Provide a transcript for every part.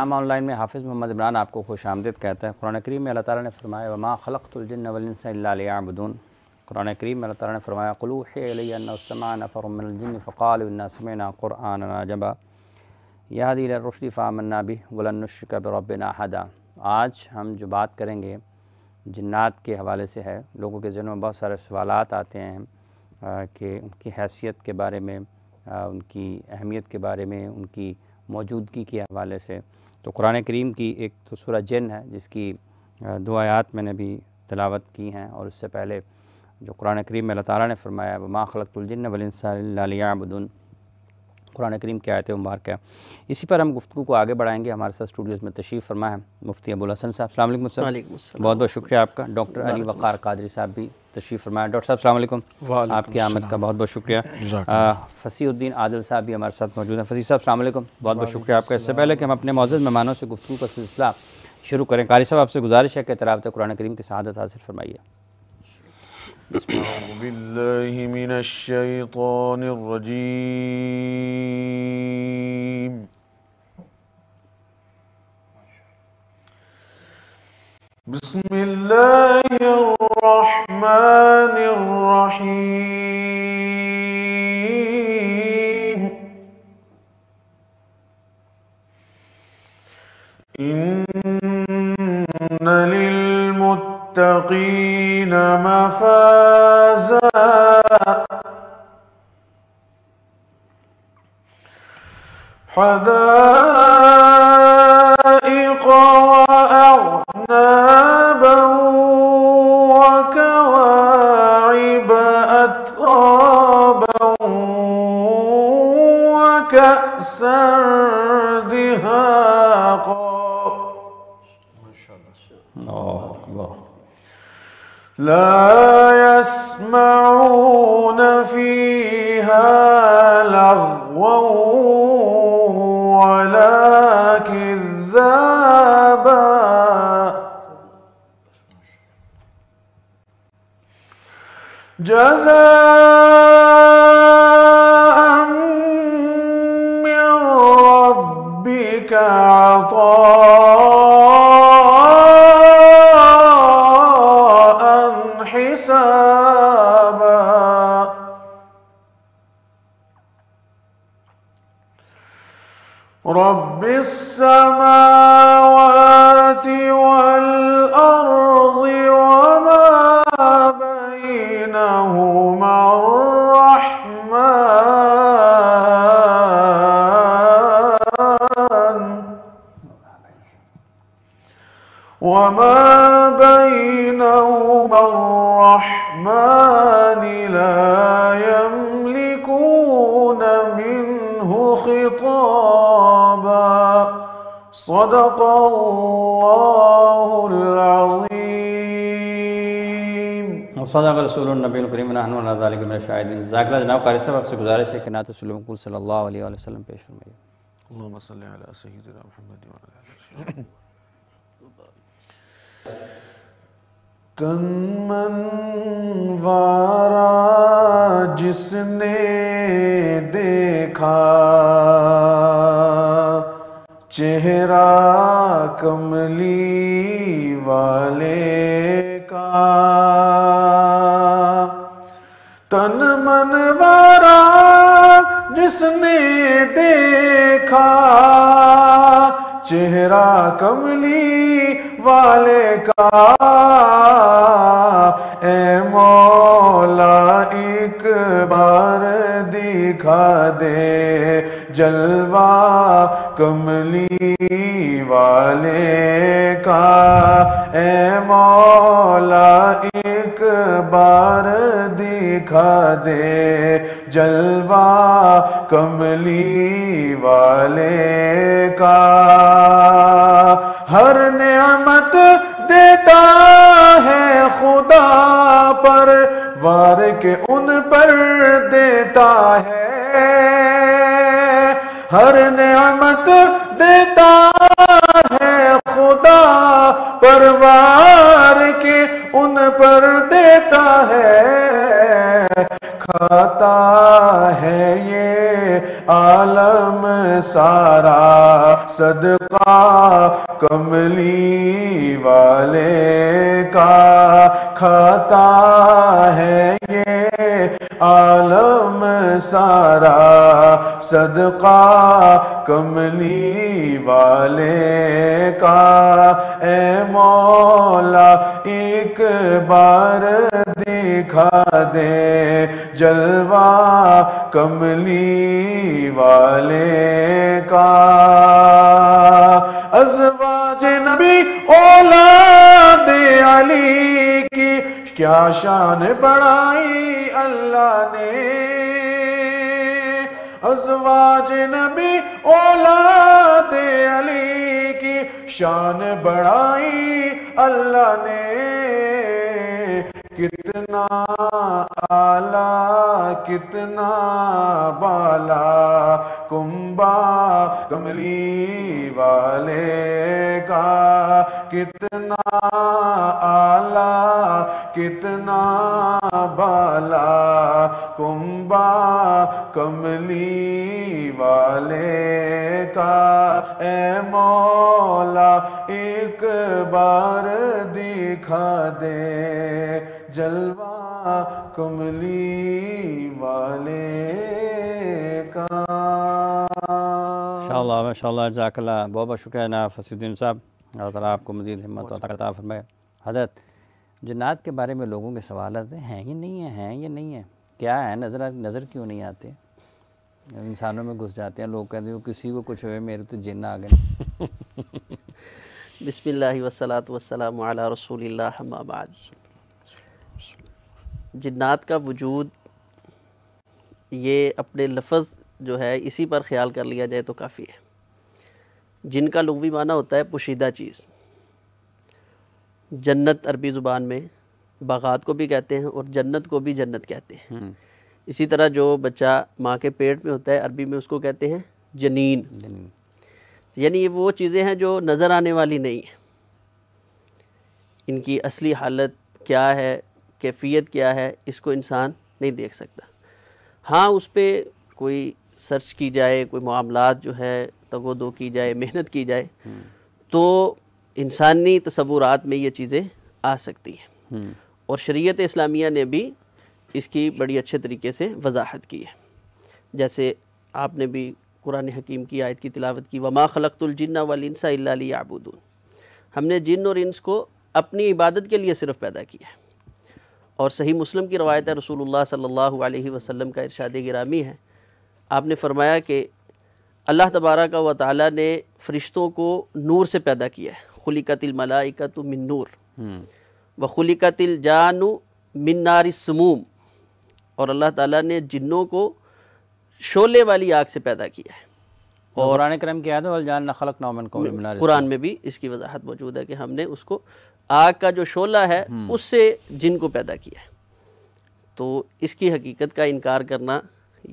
Islam on line میں حافظ محمد عمران آپ کو خوش آمدید کہتا ہے۔ قرآن کریم میں اللہ تعالیٰ نے فرمایا وما خلقت الجن والانس الا لیعبدون۔ قرآن کریم میں اللہ تعالیٰ نے فرمایا قل اوحی الی انہ استمع نفر من الجن فقالوا انا سمعنا قرآنا عجبا یہدی الی الرشد فآمنا بہ ولن نشرک بربنا احدا۔ آج ہم جو بات کریں گے جنات کے حوالے سے ہے۔ لوگوں کے ذہنوں میں بہت سارے سوالات آتے ہیں کہ ان کی حیثیت کے بارے میں، ان کی اہمیت کے بارے میں، ان کی موجودگی کے حوالے سے۔ تو قرآن کریم کی ایک تو سورہ جن ہے جس کی 2 آیات میں نے بھی تلاوت کی ہیں، اور اس سے پہلے جو قرآن کریم میں اللہ تعالیٰ نے فرمایا وما خلقت الجن والانس الا لیعبدون، قرآن کریم کی آیت مبارکہ ہے۔ اسی پر ہم گفتگو کو آگے بڑھائیں گے۔ ہمارے ساتھ اسٹوڈیوز میں تشریف فرما ہے مفتی ابوالحسن صاحب۔ السلام علیکم سر۔ وعلیکم السلام۔ بہت بہت شکریہ آپ کا۔ ڈاکٹر علی وقار قادری صاحب بھی تشریف فرمایا۔ ڈاکٹر صاحب السلام علیکم، آپ کی آمد کا بہت بہت شکریہ۔ فصیح الدین عادل صاحب بھی ہمارے ساتھ موجود ہیں۔ فصیح صاحب السلام علیکم، بہت بہت شکریہ آپ کا۔ اس سے پہلے کہ ہم اپنے معزز مہمانوں سے گفتگو کا سلسلہ شروع کریں، قاری صاحب آپ سے گزارش ہے کہ تلاوت قرآن کریم کی سعادت حاصل فرمائیے۔ أعوذ بالله من الشيطان الرجيم بسم الله الرحمن الرحيم إن للمتقين مفازا حدائق وأعنابا وكواعب أترابا وكأسا دهاقا لا يسمعون فيها لغوا ولا كذابا جزاء من ربك عطاء حسابا رب السماوات والأرض وما بينهما الرحمن لا يملكون منه خطابا صدق الله العظيم صدق رسول النبی الکریم ونحن علی ذلک من الشاہدین۔ جزاک اللہ۔ جناب قاری صاحب آپ سے گزارش ہے کہ نعت رسول مقبول صلی اللہ علیہ وآلہ وسلم پیش فرمائیے۔ اللهم صل على سيدنا محمد وعلى آله وسلم۔ تن منوارا جس نے دیکھا چہرہ کملی والے کا، تن منوارا جس نے دیکھا چہرہ کملی والے کا، اے مولا ایک بار دکھا دے جلوہ کملی والے کا، اے مولا ایک بار دکھا دے جلوہ کملی والے کا۔ ہر نعمت دیتا ہے خدا پر وار کے ان پر دیتا ہے، ہر نعمت دیتا ہے خدا پر وار کے ان پر دیتا ہے، کھاتا ہے یہ عالم سارا صدقہ کملی والے کا کھاتا ہے یہ عالم سارا صدقہ کملی والے کا اے مولا ایک بار دکھا دے جلوہ کملی والے کا ازواج نبی اولاد علی کی کیا شان بڑھائی اللہ نے ازواج نبی اولاد علی کی شان بڑھائی اللہ نے کتنا اعلیٰ کتنا بالا کنبا کملی والے کا کتنا اعلیٰ کتنا بالا کنبا کملی والے کا اے مولا ایک بار دکھا دے جلوہ کملی والے کا ماشاءاللہ ماشاءاللہ جزاک اللہ بہت بہت شکریہ جناب فصیح الدین صاحب اللہ تعالیٰ آپ کو مزید ہمت اور طاقت عطا فرمائے حضرت جنات کے بارے میں لوگوں کے سوالات ہیں یا نہیں ہیں یا نہیں ہیں کیا ہے نظر کیوں نہیں آتے انسانوں میں گھس جاتے ہیں لوگ کہتے ہیں کسی کو کچھ ہوئے میرے تو جن آ گئے بسم اللہ والصلاة والسلام علی رسول اللہ اما بعد جنات کا وجود یہ اپنے لفظ جو ہے اسی پر خیال کر لیا جائے تو کافی ہے جن کا لغوی معنی ہوتا ہے پوشیدہ چیز جنت عربی زبان میں باغات کو بھی کہتے ہیں اور جنت کو بھی جنت کہتے ہیں اسی طرح جو بچہ ماں کے پیٹ میں ہوتا ہے عربی میں اس کو کہتے ہیں جنین یعنی یہ وہ چیزیں ہیں جو نظر آنے والی نہیں ہیں ان کی اصلی حالت کیا ہے کیفیت کیا ہے اس کو انسان نہیں دیکھ سکتا ہاں اس پہ کوئی سرچ کی جائے کوئی معاملات جو ہے تگ و دو کی جائے محنت کی جائے تو انسانی تصورات میں یہ چیزیں آ سکتی ہیں اور شریعت اسلامیہ نے بھی اس کی بڑی اچھے طریقے سے وضاحت کی ہے جیسے آپ نے بھی قرآن حکیم کی آیت کی تلاوت کی وما خلقت الجن والانس الا لیعبدون ہم نے جن اور انس کو اپنی عبادت کے لیے صرف پیدا کیا ہے اور صحیح مسلم کی روایت ہے رسول اللہ صلی اللہ علیہ وسلم کا ارشاد گرامی ہے آپ نے فرمایا کہ اللہ تبارک و تعالیٰ نے فرشتوں کو نور سے پیدا کیا ہے خلقت الملائکۃ من نور وخلقت الجان من نار السموم اور اللہ تعالیٰ نے جنوں کو شعلے والی آگ سے پیدا کیا ہے اور قرآن کریم کی آیت ہے والجان خلقناہ من قبل من نار قرآن میں بھی اس کی وضاحت موجود ہے کہ ہم نے اس کو آگ کا جو شعلہ ہے اس سے جن کو پیدا کیا ہے تو اس کی حقیقت کا انکار کرنا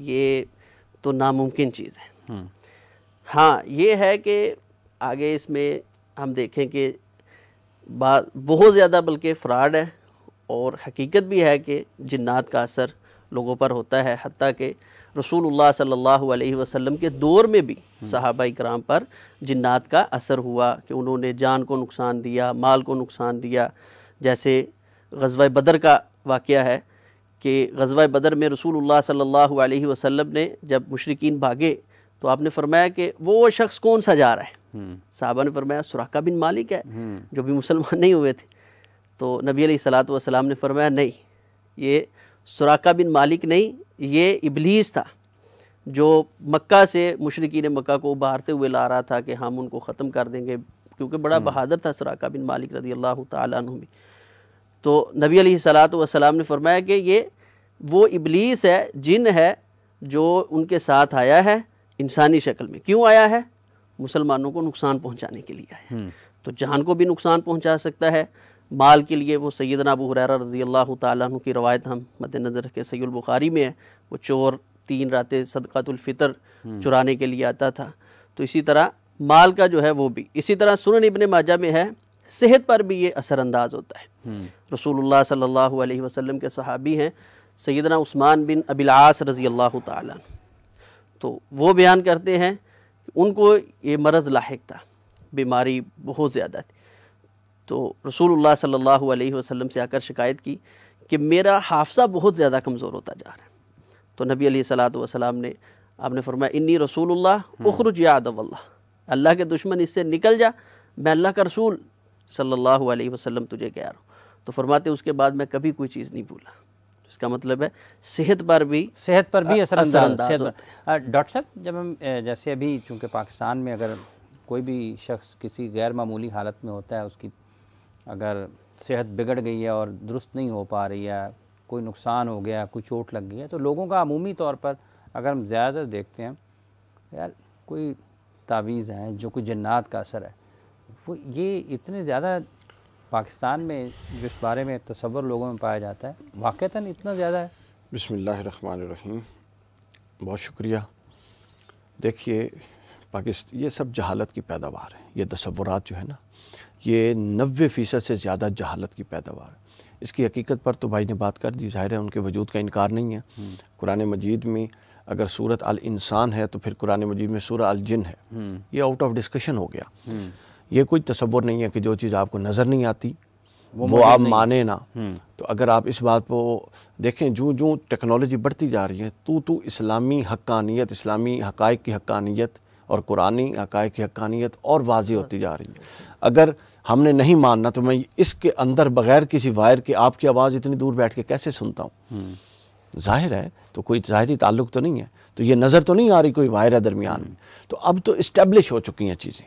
یہ تو ناممکن چیز ہے ہاں یہ ہے کہ آگے اس میں ہم دیکھیں کہ بہت زیادہ بلکہ فراڈ ہے اور حقیقت بھی ہے کہ جنات کا اثر لوگوں پر ہوتا ہے حتیٰ کہ رسول اللہ صلی اللہ علیہ وسلم کے دور میں بھی صحابہ اکرام پر جنات کا اثر ہوا کہ انہوں نے جان کو نقصان دیا مال کو نقصان دیا جیسے غزوہ بدر کا واقعہ ہے کہ غزوہ بدر میں رسول اللہ صلی اللہ علیہ وسلم نے جب مشرکین بھاگے تو آپ نے فرمایا کہ وہ شخص کون سا جا رہا ہے صحابہ نے فرمایا سراقہ بن مالک ہے جو بھی مسلمان نہیں ہوئے تھے تو نبی علیہ الصلوۃ والسلام نے فرمایا نہیں یہ سراقہ بن مالک نہیں یہ ابلیس تھا جو مکہ سے مشرکین مکہ کو ابھارتے ہوئے لا رہا تھا کہ ہم ان کو ختم کر دیں گے کیونکہ بڑا بہادر تھا سراقہ بن مالک رضی اللہ تعالیٰ عنہ بھی تو نبی علیہ الصلوۃ والسلام نے فرمایا کہ یہ وہ ابلیس ہے جن ہے جو ان کے ساتھ آیا ہے انسانی شکل میں کیوں آیا ہے مسلمانوں کو نقصان پہنچانے کے لیے آیا ہے تو جان کو بھی نقصان پہنچا سکتا ہے مال کے لیے وہ سیدنا ابو ہریرہ رضی اللہ تعالیٰ عنہ کی روایت ہم مد نظر رکھے صحیح البخاری میں ہے وہ چور 3 راتیں صدقۃ الفطر چرانے کے لیے آتا تھا تو اسی طرح مال کا جو ہے وہ بھی اسی طرح سنن ابن ماجہ میں ہے صحت پر بھی یہ اثر انداز ہوتا ہے رسول اللہ صلی اللہ علیہ وسلم کے صحابی ہیں سیدنا عثمان بن ابی العاص رضی اللہ تعالیٰ عنہ تو وہ بیان کرتے ہیں کہ ان کو یہ مرض لاحق تھا، بیماری بہت زیادہ تھی، تو رسول اللہ صلی اللہ علیہ وسلم سے آ کر شکایت کی کہ میرا حافظہ بہت زیادہ کمزور ہوتا جا رہا ہے۔ تو نبی علیہ الصلوۃ والسلام نے آپ نے فرمایا انی رسول اللہ اخرج یا عدو اللہ، اللہ کے دشمن اس سے نکل جا، میں اللہ کا رسول صلی اللہ علیہ وسلم تجھے کہہ رہا ہوں۔ تو فرماتے اس کے بعد میں کبھی کوئی چیز نہیں بھولا۔ اس کا مطلب ہے صحت پر بھی اثر انداز ڈاکٹر صاحب، جب ہم جیسے ابھی چونکہ پاکستان میں اگر کوئی بھی شخص کسی غیر معمولی حالت میں ہوتا ہے، اس کی اگر صحت بگڑ گئی ہے اور درست نہیں ہو پا رہی ہے، کوئی نقصان ہو گیا، کوئی چوٹ لگ گئی ہے، تو لوگوں کا عمومی طور پر اگر ہم زیادہ دیکھتے ہیں یار کوئی تعویذ ہیں جو کوئی جنات کا اثر ہے، وہ یہ اتنے زیادہ پاکستان میں جو اس بارے میں تصور لوگوں میں پایا جاتا ہے، واقعتاً اتنا زیادہ ہے؟ بسم اللہ الرحمن الرحیم، بہت شکریہ۔ دیکھیے یہ سب جہالت کی پیداوار ہے، یہ تصورات جو ہے نا، یہ 90% سے زیادہ جہالت کی پیداوار ہے۔ اس کی حقیقت پر تو بھائی نے بات کر دی، ظاہر ہے ان کے وجود کا انکار نہیں ہے۔ قرآن مجید میں اگر سورۃ الانسان ہے تو پھر قرآن مجید میں سورہ الجن ہے، یہ آؤٹ آف ڈسکشن ہو گیا۔ یہ کوئی تصور نہیں ہے کہ جو چیز آپ کو نظر نہیں آتی وہ آپ مانے نہ۔ تو اگر آپ اس بات کو دیکھیں، جو ٹیکنالوجی بڑھتی جا رہی ہے تو اسلامی حقانیت، اسلامی حقائق کی حقانیت اور قرآنی حقائق کی حقانیت اور واضح ہوتی جا رہی ہے۔ اگر ہم نے نہیں ماننا تو میں اس کے اندر بغیر کسی وائر کے آپ کی آواز اتنی دور بیٹھ کے کیسے سنتا ہوں؟ ظاہر ہے تو کوئی ظاہری تعلق تو نہیں ہے، تو یہ نظر تو نہیں آ رہی کوئی وائر ہے درمیان میں، تو اب تو اسٹیبلش ہو چکی ہیں چیزیں،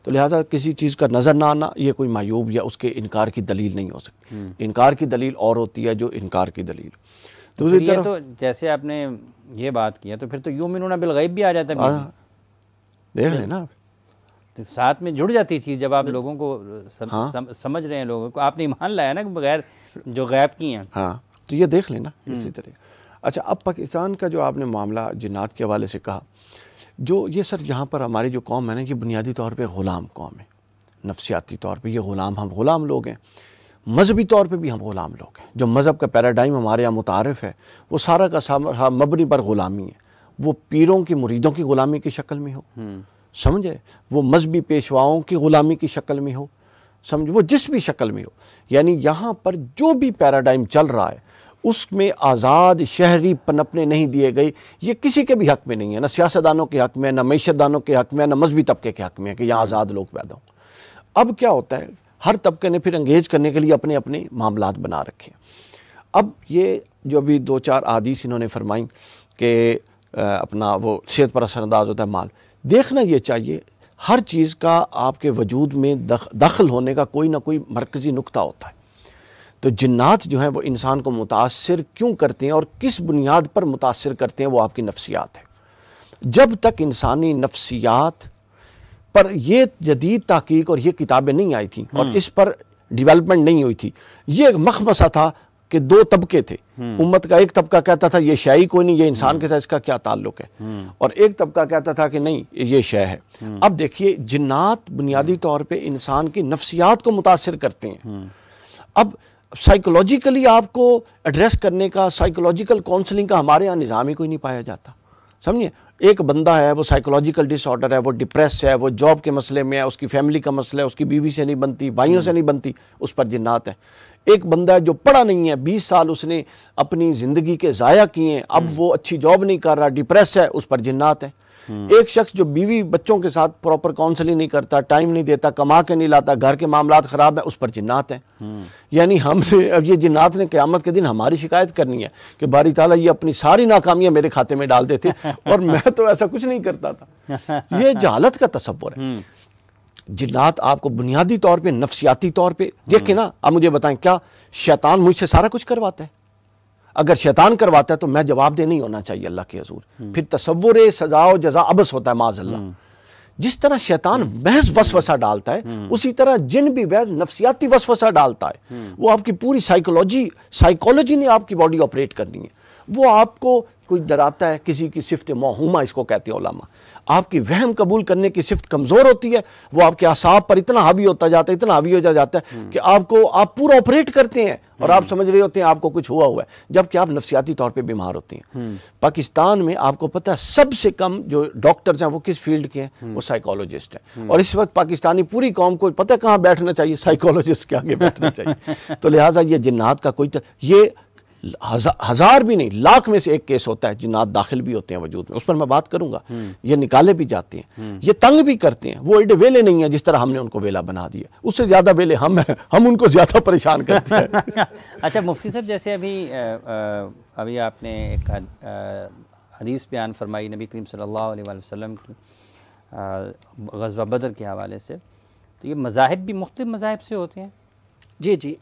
تو لہٰذا کسی چیز کا نظر نہ آنا یہ کوئی معیوب یا اس کے انکار کی دلیل نہیں ہو سکتی۔ انکار کی دلیل اور ہوتی ہے جو انکار کی دلیل۔ دوسری طرف تو جیسے آپ نے یہ بات کیا تو پھر تو یؤمنون بالغیب بھی آ جاتا ہے، دیکھ لیں نا، ساتھ میں جڑ جاتی چیز جب آپ لوگوں کو سمجھ رہے ہیں، لوگوں کو آپ نے ایمان لایا نا بغیر جو غیب کی ہیں۔ ہاں تو یہ دیکھ لینا اسی طرح۔ اچھا، اب پاکستان کا جو آپ نے معاملہ جنات کے حوالے سے کہا، جو یہ سر یہاں پر ہماری جو قوم ہے نا، یہ بنیادی طور پہ غلام قوم ہے، نفسیاتی طور پہ یہ ہم غلام لوگ ہیں، مذہبی طور پہ بھی ہم غلام لوگ ہیں۔ جو مذہب کا پیراڈائم ہمارے یہاں متعارف ہے وہ سارا کا مبنی پر غلامی ہے، وہ پیروں کی مریدوں کی غلامی کی شکل میں ہو، سمجھے، وہ مذہبی پیشواؤں کی غلامی کی شکل میں ہو، سمجھے، وہ جس بھی شکل میں ہو، یعنی یہاں پر جو بھی پیراڈائم چل رہا ہے اس میں آزاد شہری پنپنے نہیں دیے گئے۔ یہ کسی کے بھی حق میں نہیں ہے، نہ سیاستدانوں کے حق میں، نہ معیشت دانوں کے حق میں، نہ مذہبی طبقے کے حق میں ہے کہ یہاں آزاد لوگ پیدا ہوں۔ اب کیا ہوتا ہے، ہر طبقے نے پھر انگیج کرنے کے لیے اپنے اپنے معاملات بنا رکھے۔ اب یہ جو ابھی 2-4 احادیث انہوں نے فرمائیں کہ اپنا وہ صحت پر اثر انداز ہوتا ہے مال، دیکھنا یہ چاہیے ہر چیز کا آپ کے وجود میں دخل ہونے کا کوئی نہ کوئی مرکزی نقطہ ہوتا ہے۔ تو جنات جو ہیں وہ انسان کو متاثر کیوں کرتے ہیں اور کس بنیاد پر متاثر کرتے ہیں، وہ آپ کی نفسیات ہے۔ جب تک انسانی نفسیات پر یہ جدید تحقیق اور یہ کتابیں نہیں آئی تھیں اور اس پر ڈیولپمنٹ نہیں ہوئی تھی، یہ ایک مخمصہ تھا کہ 2 طبقے تھے، امت کا ایک طبقہ کہتا تھا یہ شے ہی کوئی نہیں، یہ انسان کے ساتھ اس کا کیا تعلق ہے، اور ایک طبقہ کہتا تھا کہ نہیں یہ شے ہے۔ اب دیکھیے جنات بنیادی طور پہ انسان کی نفسیات کو متاثر کرتے ہیں۔ اب سائیکولوجیکلی آپ کو ایڈریس کرنے کا، سائیکولوجیکل کونسلنگ کا ہمارے ہاں نظام ہی کوئی نہیں پایا جاتا، سمجھے۔ ایک بندہ ہے وہ سائیکولوجیکل ڈس آرڈر ہے، وہ ڈپریس ہے، وہ جاب کے مسئلے میں ہے، اس کی فیملی کا مسئلہ ہے، اس کی بیوی سے نہیں بنتی، بھائیوں سے نہیں بنتی، اس پر جنات ہے۔ ایک بندہ ہے جو پڑھا نہیں ہے، 20 سال اس نے اپنی زندگی کے ضائع کیے ہیں، اب وہ اچھی جاب نہیں کر رہا، ڈپریس ہے، اس پر جنات ہے۔ ایک شخص جو بیوی بچوں کے ساتھ پراپر کاؤنسلنگ نہیں کرتا، ٹائم نہیں دیتا، کما کے نہیں لاتا، گھر کے معاملات خراب ہیں، اس پر جنات ہیں۔ یعنی ہم سے اب یہ جنات نے قیامت کے دن ہماری شکایت کرنی ہے کہ باری تعالیٰ یہ اپنی ساری ناکامیاں میرے کھاتے میں ڈال دیتے اور میں تو ایسا کچھ نہیں کرتا تھا۔ یہ جہالت کا تصور ہے۔ جنات آپ کو بنیادی طور پہ نفسیاتی طور پہ دیکھیں نا، اب مجھے بتائیں کیا شیطان مجھ سے سارا کچھ کرواتا ہے؟ اگر شیطان کرواتا ہے تو میں جواب دہ نہیں ہونا چاہیے اللہ کے حضور، پھر تصور سزا و جزا عبث ہوتا ہے معاذ اللہ۔ جس طرح شیطان محض وسوسہ ڈالتا ہے اسی طرح جن بھی محض نفسیاتی وسوسہ ڈالتا ہے۔ وہ آپ کی پوری سائیکولوجی نے آپ کی باڈی آپریٹ کرنی ہے۔ وہ آپ کو کوئی ڈراتا ہے، کسی کی صفت موہومہ اس کو کہتے ہیں علماء، آپ کی وہم قبول کرنے کی صفت کمزور ہوتی ہے، وہ آپ کے اعصاب پر اتنا حاوی ہوتا جاتا ہے، اتنا حاوی ہو جاتا ہے کہ آپ پورا آپریٹ کرتے ہیں اور آپ سمجھ رہے ہوتے ہیں آپ کو کچھ ہوا ہے، جبکہ آپ نفسیاتی طور پہ بیمار ہوتے ہیں۔ پاکستان میں آپ کو پتہ ہے سب سے کم جو ڈاکٹرز ہیں وہ کس فیلڈ کے ہیں؟ وہ سائیکالوجسٹ ہیں، اور اس وقت پاکستانی پوری قوم کو پتہ ہے کہاں بیٹھنا چاہیے؟ سائیکالوجسٹ کے آگے بیٹھنا چاہیے۔ تو لہٰذا یہ جنات کا یہ ہزار بھی نہیں، لاکھ میں سے ایک کیس ہوتا ہے جنات داخل بھی ہوتے ہیں وجود میں، اس پر میں بات کروں گا۔ یہ نکالے بھی جاتے ہیں، یہ تنگ بھی کرتے ہیں، وہ ایڈے ویلے نہیں ہیں جس طرح ہم نے ان کو ویلا بنا دیا، اس سے زیادہ ویلے ہم ہیں، ہم ان کو زیادہ پریشان کرتے ہیں۔ اچھا مفتی صاحب، جیسے ابھی آپ نے ایک حدیث بیان فرمائی نبی کریم صلی اللہ علیہ وسلم کی غزوہ بدر کے حوالے سے، تو یہ مذاہب بھی مختلف مذاہب سے ہوتے ہیں؟ جی جی،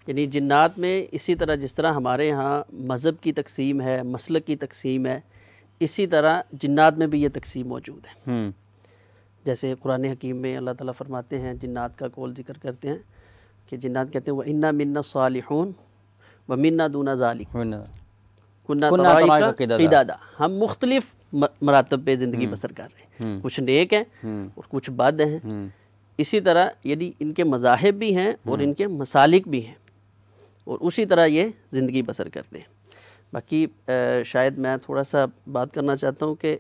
یعنی جنات میں اسی طرح جس طرح ہمارے ہاں مذہب کی تقسیم ہے، مسلک کی تقسیم ہے، اسی طرح جنات میں بھی یہ تقسیم موجود ہے۔ جیسے قرآن حکیم میں اللہ تعالیٰ فرماتے ہیں، جنات کا قول ذکر کرتے ہیں کہ جنات کہتے ہیں وَإِنَّا مِنَّا الصَّالِحُونَ وَمِنَّا دُونَ ذَلِكَ كُنَّا طَرَائِقَ قِدَادًا، ہم مختلف مراتب پہ زندگی بسر کر رہے ہیں، کچھ نیک ہیں اور کچھ بد ہیں۔ اسی طرح یعنی ان کے مذاہب بھی ہیں اور ان کے مسالک بھی ہیں، اور اسی طرح یہ زندگی بسر کرتے ہیں۔ باقی شاید میں تھوڑا سا بات کرنا چاہتا ہوں کہ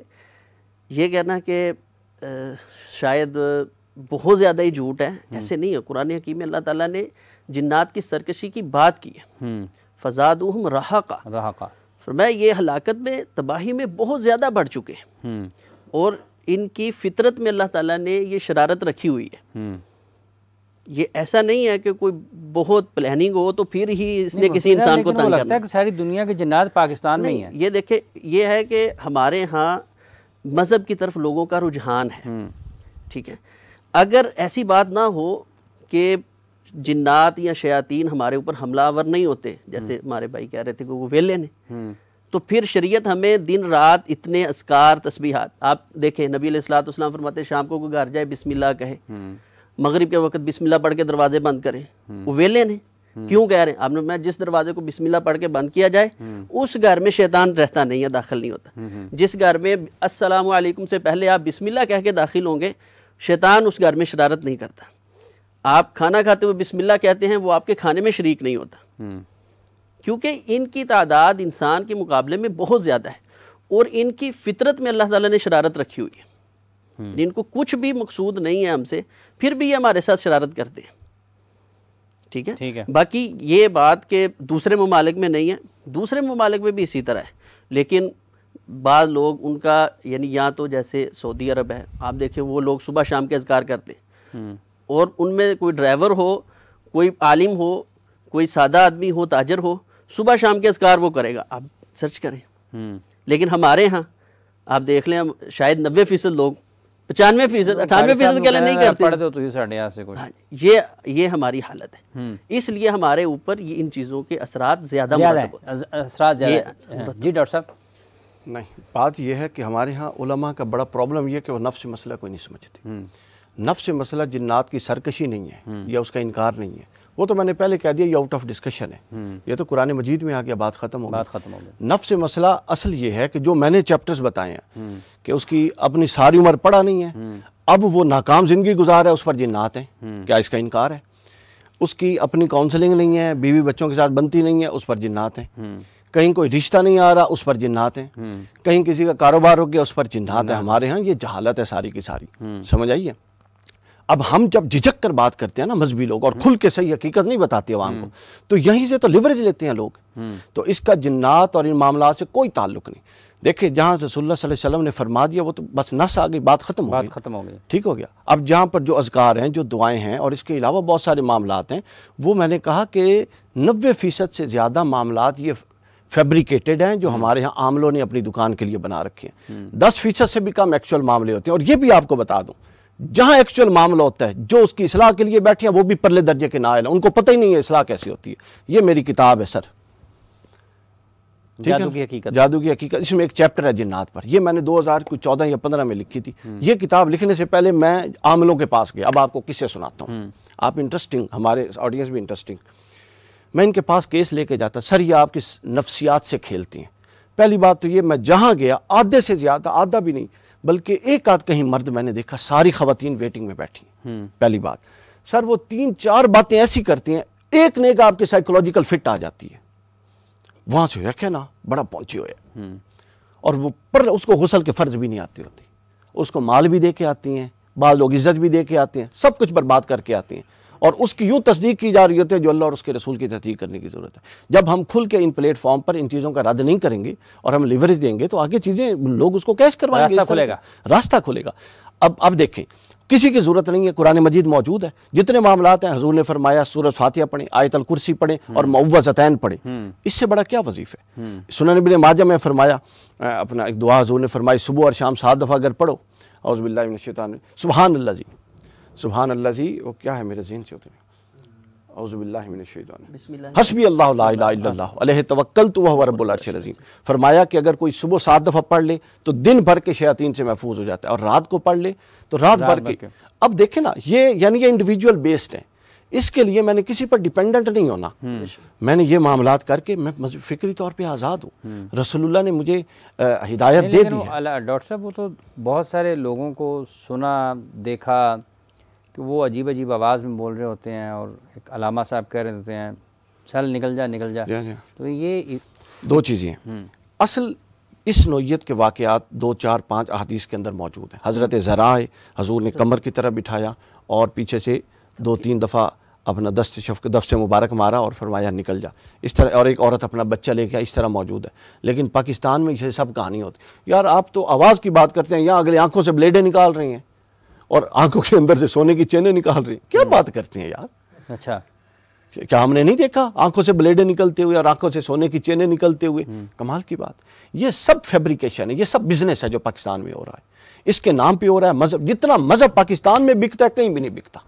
یہ کہنا کہ شاید بہت زیادہ ہی جھوٹ ہے، ایسے نہیں ہے۔ قرآن حکیم میں اللہ تعالیٰ نے جنات کی سرکشی کی بات کی ہے، فَزَادُوهُمْ رَہَقًا، فرمایا یہ ہلاکت میں، تباہی میں بہت زیادہ بڑھ چکے ہیں، اور ان کی فطرت میں اللہ تعالیٰ نے یہ شرارت رکھی ہوئی ہے۔ یہ ایسا نہیں ہے کہ کوئی بہت پلاننگ ہو تو پھر ہی اس نے کسی انسان کو تنگ کرنا۔ لگتا ہے کہ ساری دنیا کے جنات پاکستان میں ہی ہیں۔ یہ دیکھیں، یہ ہے کہ ہمارے ہاں مذہب کی طرف لوگوں کا رجحان ہے، ٹھیک ہے۔ اگر ایسی بات نہ ہو کہ جنات یا شیاطین ہمارے اوپر حملہ آور نہیں ہوتے، جیسے ہمارے بھائی کہہ رہے تھے کہ وہ ویلے نے، تو پھر شریعت ہمیں دن رات اتنے اذکار تسبیحات، آپ دیکھیں نبی علیہ الصلوۃ والسلام فرماتے ہیں شام کو کوئی گھر جائے بسم اللہ کہے، مغرب کے وقت بسم اللہ پڑھ کے دروازے بند کریں، وہ ویلے نے کیوں کہہ رہے ہیں؟ آپ نے میں جس دروازے کو بسم اللہ پڑھ کے بند کیا جائے اس گھر میں شیطان رہتا نہیں ہے، داخل نہیں ہوتا۔ جس گھر میں السلام علیکم سے پہلے آپ بسم اللہ کہہ کے داخل ہوں گے، شیطان اس گھر میں شرارت نہیں کرتا۔ آپ کھانا کھاتے ہوئے بسم اللہ کہتے ہیں، وہ آپ کے کھانے میں شریک نہیں ہوتا، کیونکہ ان کی تعداد انسان کے مقابلے میں بہت زیادہ ہے، اور ان کی فطرت میں اللہ تعالیٰ نے شرارت رکھی ہوئی ہے۔ ان کو کچھ بھی مقصود نہیں ہے ہم سے، پھر بھی یہ ہمارے ساتھ شرارت کرتے ہیں، ٹھیک ہے۔ باقی یہ بات کہ دوسرے ممالک میں نہیں ہے، دوسرے ممالک میں بھی اسی طرح ہے، لیکن بعض لوگ ان کا یعنی یہاں تو جیسے سعودی عرب ہے، آپ دیکھیں وہ لوگ صبح شام کے اذکار کرتے ہیں، اور ان میں کوئی ڈرائیور ہو، کوئی عالم ہو، کوئی سادہ آدمی ہو، تاجر ہو، صبح شام کے اذکار وہ کرے گا، آپ سرچ کریں۔ لیکن ہمارے ہاں آپ دیکھ لیں، شاید 90% لوگ 95%، 98% کے لیے نہیں کرتے۔ یہ ہماری حالت ہے، اس لیے ہمارے اوپر ان چیزوں کے اثرات زیادہ مرتب ہوتے ہیں۔ جی ڈاکٹر صاحب، نہیں، بات یہ ہے کہ ہمارے ہاں علماء کا بڑا پرابلم یہ کہ وہ نفس مسئلہ کو نہیں سمجھتے۔ نفس مسئلہ جنات کی سرکشی نہیں ہے یا اس کا انکار نہیں ہے، وہ تو میں نے پہلے کہہ دیا یہ آؤٹ آف ڈسکشن ہے، یہ تو قرآن مجید میں آ گیا، بات ختم ہو گئی۔ نفس مسئلہ اصل یہ ہے کہ جو میں نے چیپٹرز بتائے ہیں کہ اس کی اپنی ساری عمر پڑھا نہیں ہے، اب وہ ناکام زندگی گزار ہے، اس پر جنات ہیں، کیا اس کا انکار ہے؟ اس کی اپنی کاؤنسلنگ نہیں ہے، بیوی بچوں کے ساتھ بنتی نہیں ہے، اس پر جنات ہیں۔ کہیں کوئی رشتہ نہیں آ رہا، اس پر جنات ہیں۔ کہیں کسی کا کاروبار ہو گیا، اس پر جنات ہیں۔ ہمارے ہاں یہ جہالت ہے ساری کی ساری، سمجھ آئیے؟ اب ہم جب جھجک کر بات کرتے ہیں نا مذہبی لوگ، اور کھل کے صحیح حقیقت نہیں بتاتے عوام کو، تو یہیں سے تو لیوریج لیتے ہیں لوگ۔ تو اس کا جنات اور ان معاملات سے کوئی تعلق نہیں۔ دیکھیں جہاں رسول اللہ صلی اللہ علیہ وسلم نے فرما دیا وہ تو بس نص آ گئی، بات ختم ہو گئی، ٹھیک ہو گیا۔ اب جہاں پر جو اذکار ہیں، جو دعائیں ہیں، اور اس کے علاوہ بہت سارے معاملات ہیں، وہ میں نے کہا کہ 90% سے زیادہ معاملات یہ فیبریکیٹڈ ہیں، جو ہمارے ہاں عاملوں نے اپنی دکان کے لیے بنا رکھے ہیں۔ 10% سے بھی کم ایکچوئل معاملے ہوتے ہیں۔ اور یہ بھی آپ کو بتا دوں، جہاں ایکچوئل معاملہ ہوتا ہے، جو اس کی اصلاح کے لیے بیٹھے ہیں وہ بھی پرلے درجے کے نائل ہیں، ان کو پتہ ہی نہیں ہے اصلاح کیسی ہوتی ہے۔ یہ میری کتاب ہے سر، جادو کی حقیقت، اس میں ایک چیپٹر ہے جنات پر، یہ میں نے 2014 یا 15 میں لکھی تھی۔ یہ کتاب لکھنے سے پہلے میں عاملوں کے پاس گیا، اب آپ کو کس سے سناتا ہوں، آپ انٹرسٹنگ، ہمارے آڈینس بھی انٹرسٹنگ۔ میں ان کے پاس کیس لے کے جاتا، سر یہ آپ کی نفسیات سے کھیلتے ہیں، پہلی بات تو یہ میں جہاں گیا آدھے سے زیادہ، آدھا بھی نہیں بلکہ ایک آدھ کہیں مرد میں نے دیکھا، ساری خواتین ویٹنگ میں بیٹھی ہیں۔ پہلی بات سر وہ 3-4 باتیں ایسی کرتے ہیں، ایک نیک آپ کے سائیکولوجیکل فٹ آ جاتی ہے، وہاں سے رکھے نا بڑا پہنچے ہوئے، اور وہ پر اس کو غسل کے فرض بھی نہیں آتے ہوتے، اس کو مال بھی دے کے آتی ہیں، بعض لوگ عزت بھی دے کے آتے ہیں، سب کچھ برباد کر کے آتے ہیں، اور اس کی یوں تصدیق کی جا رہی ہوتی ہے جو اللہ اور اس کے رسول کی تصدیق کرنے کی ضرورت ہے۔ جب ہم کھل کے ان پلیٹ فارم پر ان چیزوں کا رد نہیں کریں گے اور ہم لیوریج دیں گے تو آگے چیزیں لوگ اس کو کیش کروائیں گے، راستہ کھلے گا۔ اب دیکھیں کسی کی ضرورت نہیں ہے، قرآن مجید موجود ہے، جتنے معاملات ہیں حضور نے فرمایا سورۃ فاتحہ پڑھیں، آیت الکرسی پڑھیں اور معوذتین پڑھیں، اس سے بڑا کیا وظیفہ ہے؟ سنن ابن ماجہ میں فرمایا اپنا ایک دعا حضور نے فرمائی صبح اور شام 7 دفعہ اگر پڑھو، اعوذ باللہ من الشیطان، سبحان اللہ جی، سبحان اللہ جی، وہ کیا ہے میرے ذہن سے ہوتے ہیں، اعوذ باللہ من الشیطان، حسبی اللہ لا الہ الا اللہ علیہ توکلت وہو رب العرش العظیم۔ فرمایا کہ اگر کوئی صبح 7 دفعہ پڑھ لے تو دن بھر کے شیاطین سے محفوظ ہو جاتا ہے، اور رات کو پڑھ لے تو رات بھر کے۔ اب دیکھیں نا یہ یعنی یہ انڈیویجول بیسڈ ہے، اس کے لیے میں نے کسی پر ڈیپینڈنٹ نہیں ہونا، میں نے یہ معاملات کر کے میں فکری طور پہ آزاد ہوں، رسول اللہ نے مجھے ہدایت دے دی ہے۔ ڈاکٹر صاحب وہ تو بہت سارے لوگوں کو سنا دیکھا کہ وہ عجیب عجیب آواز میں بول رہے ہوتے ہیں، اور ایک علامہ صاحب کہہ رہے ہوتے ہیں چل نکل جا نکل جا، تو یہ 2 چیزیں ہیں۔ اصل اس نوعیت کے واقعات 2 4 5 احادیث کے اندر موجود ہیں۔ حضرت زرع حضور نے کمر کی طرف بٹھایا اور پیچھے سے 2-3 دفعہ اپنا دست مبارک مارا اور فرمایا نکل جا، اس طرح، اور ایک عورت اپنا بچہ لے کے اس طرح موجود ہے۔ لیکن پاکستان میں یہ سب کہانی ہوتی، یار آپ تو آواز کی بات کرتے ہیں، یہاں اگلے آنکھوں سے بلیڈیں نکال رہے ہیں اور آنکھوں کے اندر سے سونے کی چینیں نکال رہی ہیں، کیا بات کرتے ہیں یار؟ اچھا کیا ہم نے نہیں دیکھا آنکھوں سے بلیڈیں نکلتے ہوئے اور آنکھوں سے سونے کی چینیں نکلتے ہوئے؟ کمال کی بات، یہ سب فیبریکیشن ہے، یہ سب بزنس ہے جو پاکستان میں ہو رہا ہے، اس کے نام پہ ہو رہا ہے مذہب۔ جتنا مذہب پاکستان میں بکتا ہے کہیں بھی نہیں بکتا،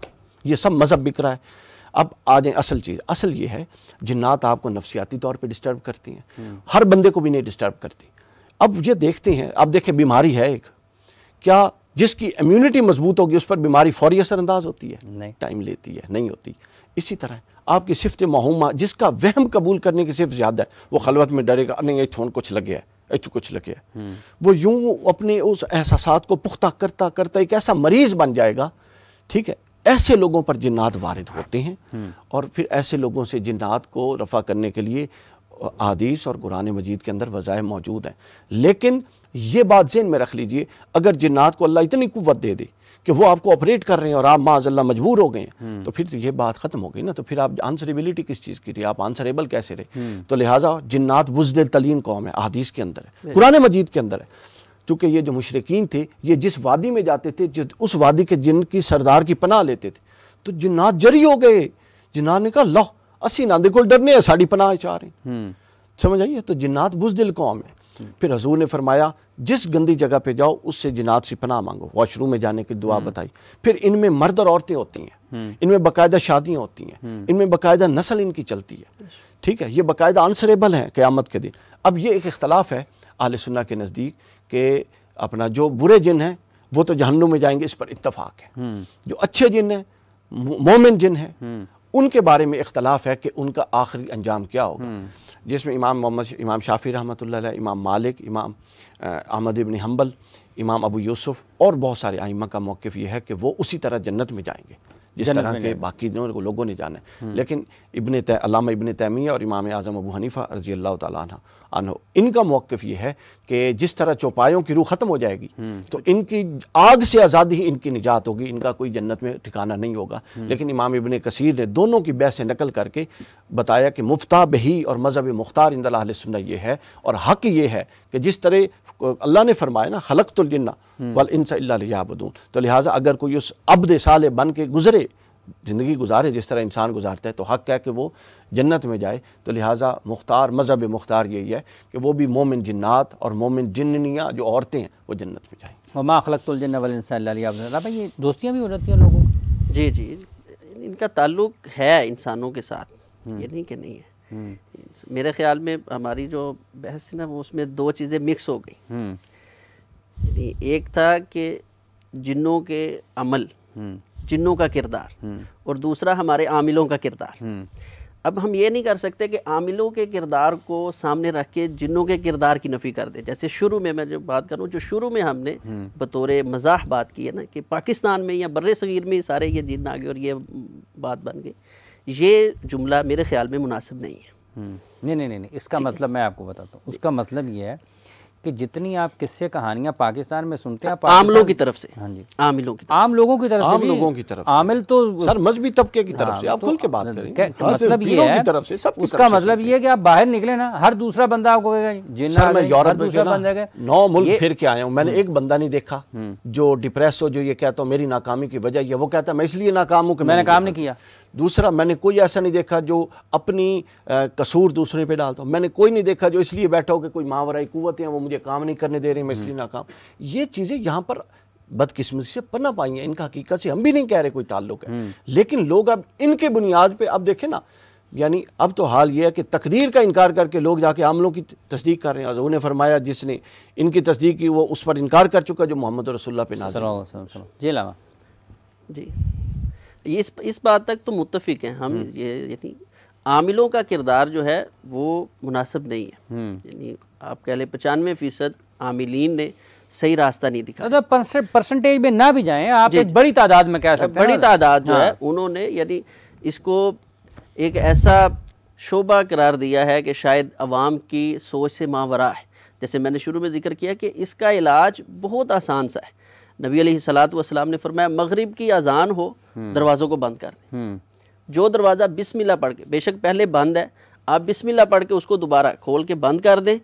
یہ سب مذہب بک رہا ہے۔ اب آ جائیں اصل چیز، اصل یہ ہے جنات آپ کو نفسیاتی طور پہ ڈسٹرب کرتی ہیں، ہر بندے کو بھی نہیں ڈسٹرب کرتی۔ اب یہ دیکھتے ہیں، اب دیکھیں بیماری ہے ایک، کیا جس کی امیونٹی مضبوط ہوگی اس پر بیماری فوری اثر انداز ہوتی ہے؟ نہیں، ٹائم لیتی ہے، نہیں ہوتی۔ اسی طرح آپ کی صفت موہومہ، جس کا وہم قبول کرنے کی صفت زیادہ ہے، وہ خلوت میں ڈرے گا نہیں ایتھون کچھ لگے ہے، کچھ لگے ہے، وہ یوں اپنے اس احساسات کو پختہ کرتا کرتا ایک ایسا مریض بن جائے گا، ٹھیک ہے؟ ایسے لوگوں پر جنات وارد ہوتے ہیں، اور پھر ایسے لوگوں سے جنات کو رفع کرنے کے لیے احادیث اور قرآن مجید کے اندر وظائف موجود ہیں۔ لیکن یہ بات ذہن میں رکھ لیجئے، اگر جنات کو اللہ اتنی قوت دے دے کہ وہ آپ کو آپریٹ کر رہے ہیں اور آپ معاذ اللہ مجبور ہو گئے ہیں، تو پھر تو یہ بات ختم ہو گئی نا، تو پھر آپ آنسریبلٹی کس چیز کی رہی، آپ آنسریبل کیسے رہے؟ تو لہٰذا جنات بزدل ترین قوم ہے، احادیث کے اندر ہے، قرآن مجید کے اندر ہے۔ چونکہ یہ جو مشرکین تھے، یہ جس وادی میں جاتے تھے، اس وادی کے جن کی سردار کی پناہ لیتے تھے، تو جنات جری ہو گئے، جنات نے کہا لو اسی نہ دیکھو ڈرنے ہیں، ساڑی پناہ چاہ رہے ہیں، سمجھ آئیے؟ تو جنات بزدل قوم ہے۔ پھر حضور نے فرمایا جس گندی جگہ پہ جاؤ اس سے جنات سے پناہ مانگو، واش روم میں جانے کی دعا بتائی۔ پھر ان میں مرد اور عورتیں ہوتی ہیں، ان میں باقاعدہ شادیاں ہوتی ہیں، ان میں باقاعدہ نسل ان کی چلتی ہے، ٹھیک ہے؟ یہ باقاعدہ آنسریبل ہیں قیامت کے دن۔ اب یہ ایک اختلاف ہے اہل سنہ کے نزدیک کہ اپنا جو برے جن ہیں وہ تو جہنم میں جائیں گے، اس پر اتفاق ہے۔ جو اچھے جن ہیں، مومن جن ہیں، ان کے بارے میں اختلاف ہے کہ ان کا آخری انجام کیا ہوگا، جس میں امام شافعی رحمۃ اللہ علیہ، امام مالک، امام احمد ابن حنبل، امام ابو یوسف اور بہت سارے ائمہ کا موقف یہ ہے کہ وہ اسی طرح جنت میں جائیں گے جس طرح کے باقی لوگوں نے جانا ہے۔ لیکن علامہ ابن تیمیہ اور امام اعظم ابو حنیفہ رضی اللہ تعالیٰ عنہ، ان کا موقف یہ ہے کہ جس طرح چوپایوں کی روح ختم ہو جائے گی تو ان کی آگ سے آزادی ہی ان کی نجات ہوگی، ان کا کوئی جنت میں ٹھکانہ نہیں ہوگا۔ لیکن امام ابن کثیر نے دونوں کی بحث سے نقل کر کے بتایا کہ مفتح بہی اور مذہب مختار عند اہل سنہ یہ ہے، اور حق یہ ہے کہ جس طرح اللہ نے فرمایا نا خلقت الجن والانس الا لیعبدون، تو لہٰذا اگر کوئی اس عبد صالح بن کے گزرے، زندگی گزارے جس طرح انسان گزارتا ہے، تو حق ہے کہ وہ جنت میں جائے۔ تو لہٰذا مختار، مذہب مختار یہی ہے کہ وہ بھی مومن جنات اور مومن جننیاں جو عورتیں ہیں وہ جنت میں جائیں۔ وما خلقت الجن والانس الا لیعبدون۔ بھائی یہ دوستیاں بھی ہو جاتی ہیں لوگوں کی؟ جی جی، ان کا تعلق ہے انسانوں کے ساتھ، یہ نہیں کہ نہیں ہے۔ میرے خیال میں ہماری جو بحث تھی نا، وہ اس میں 2 چیزیں مکس ہو گئی۔ یعنی ایک تھا کہ جنوں کے عمل، جنوں کا کردار، اور دوسرا ہمارے عاملوں کا کردار۔ اب ہم یہ نہیں کر سکتے کہ عاملوں کے کردار کو سامنے رکھ کے جنوں کے کردار کی نفی کر دیں. جیسے شروع میں جو بات کروں، جو شروع میں ہم نے بطور مزاح بات کی ہے نا کہ پاکستان میں یا بر صغیر میں سارے یہ جن آ گئے اور یہ بات بن گئی، یہ جملہ میرے خیال میں مناسب نہیں ہے. نہیں، اس کا مطلب میں آپ کو بتاتا ہوں. اس کا مطلب یہ ہے کہ جتنی آپ قصے کہانیاں پاکستان میں سنتے ہیں عاملوں کی طرف سے، ہاں جی، عاملوں کی طرف، عام لوگوں کی طرف سے، عام لوگوں کی طرف، عامل تو سر مذہبی طبقے کی طرف سے آپ کھل کے بات کریں. مطلب یہ ہے، اس کا مطلب یہ ہے کہ آپ باہر نکلے نا، ہر دوسرا بندہ آپ کو کہے گا جن آ گئے، ہر دوسرا بندہ گئے. 9 ملک پھر کے آیا ہوں، میں نے ایک بندہ نہیں دیکھا جو ڈپریس ہو، جو یہ کہتا ہوں میری ناکامی کی وجہ یہ، وہ کہتا ہے میں اس لیے ناکام ہوں کہ میں نے کام نہیں کیا. دوسرا، میں نے کوئی ایسا نہیں دیکھا جو اپنی قصور دوسرے پہ ڈالتا ہوں. میں نے کوئی نہیں دیکھا جو اس لیے بیٹھا ہو کہ کوئی ماورائی قوتیں ہیں وہ مجھے کام نہیں کرنے دے رہے ہیں، میں اس لیے ناکام. یہ چیزیں یہاں پر بدقسمتی سے پناہ پائی ہیں. ان کا حقیقت سے ہم بھی نہیں کہہ رہے کوئی تعلق ہے، لیکن لوگ اب ان کے بنیاد پہ اب دیکھیں نا، یعنی اب تو حال یہ ہے کہ تقدیر کا انکار کر کے لوگ جا کے عاملوں کی تصدیق کر رہے ہیں. حضور نے فرمایا جس نے ان کی تصدیق کی وہ اس پر انکار کر چکا جو محمد رسول اللہ پہ نازل ہے. جی علامہ جی، اس بات تک تو متفق ہیں ہم. یعنی عاملوں کا کردار جو ہے وہ مناسب نہیں ہے. یعنی آپ کہہ لیں 95% عاملین نے صحیح راستہ نہیں دکھا. پرسنٹیج میں نہ بھی جائیں، آپ ایک بڑی تعداد میں کہہ سکتے ہیں، بڑی تعداد جو ہے انہوں نے یعنی اس کو ایک ایسا شعبہ قرار دیا ہے کہ شاید عوام کی سوچ سے ماوراء ہے. جیسے میں نے شروع میں ذکر کیا کہ اس کا علاج بہت آسان سا ہے. نبی علیہ الصلوۃ والسلام نے فرمایا مغرب کی اذان ہو دروازوں کو بند کر دیں. جو دروازہ بسم اللہ پڑھ کے، بے شک پہلے بند ہے، آپ بسم اللہ پڑھ کے اس کو دوبارہ کھول کے بند کر دیں.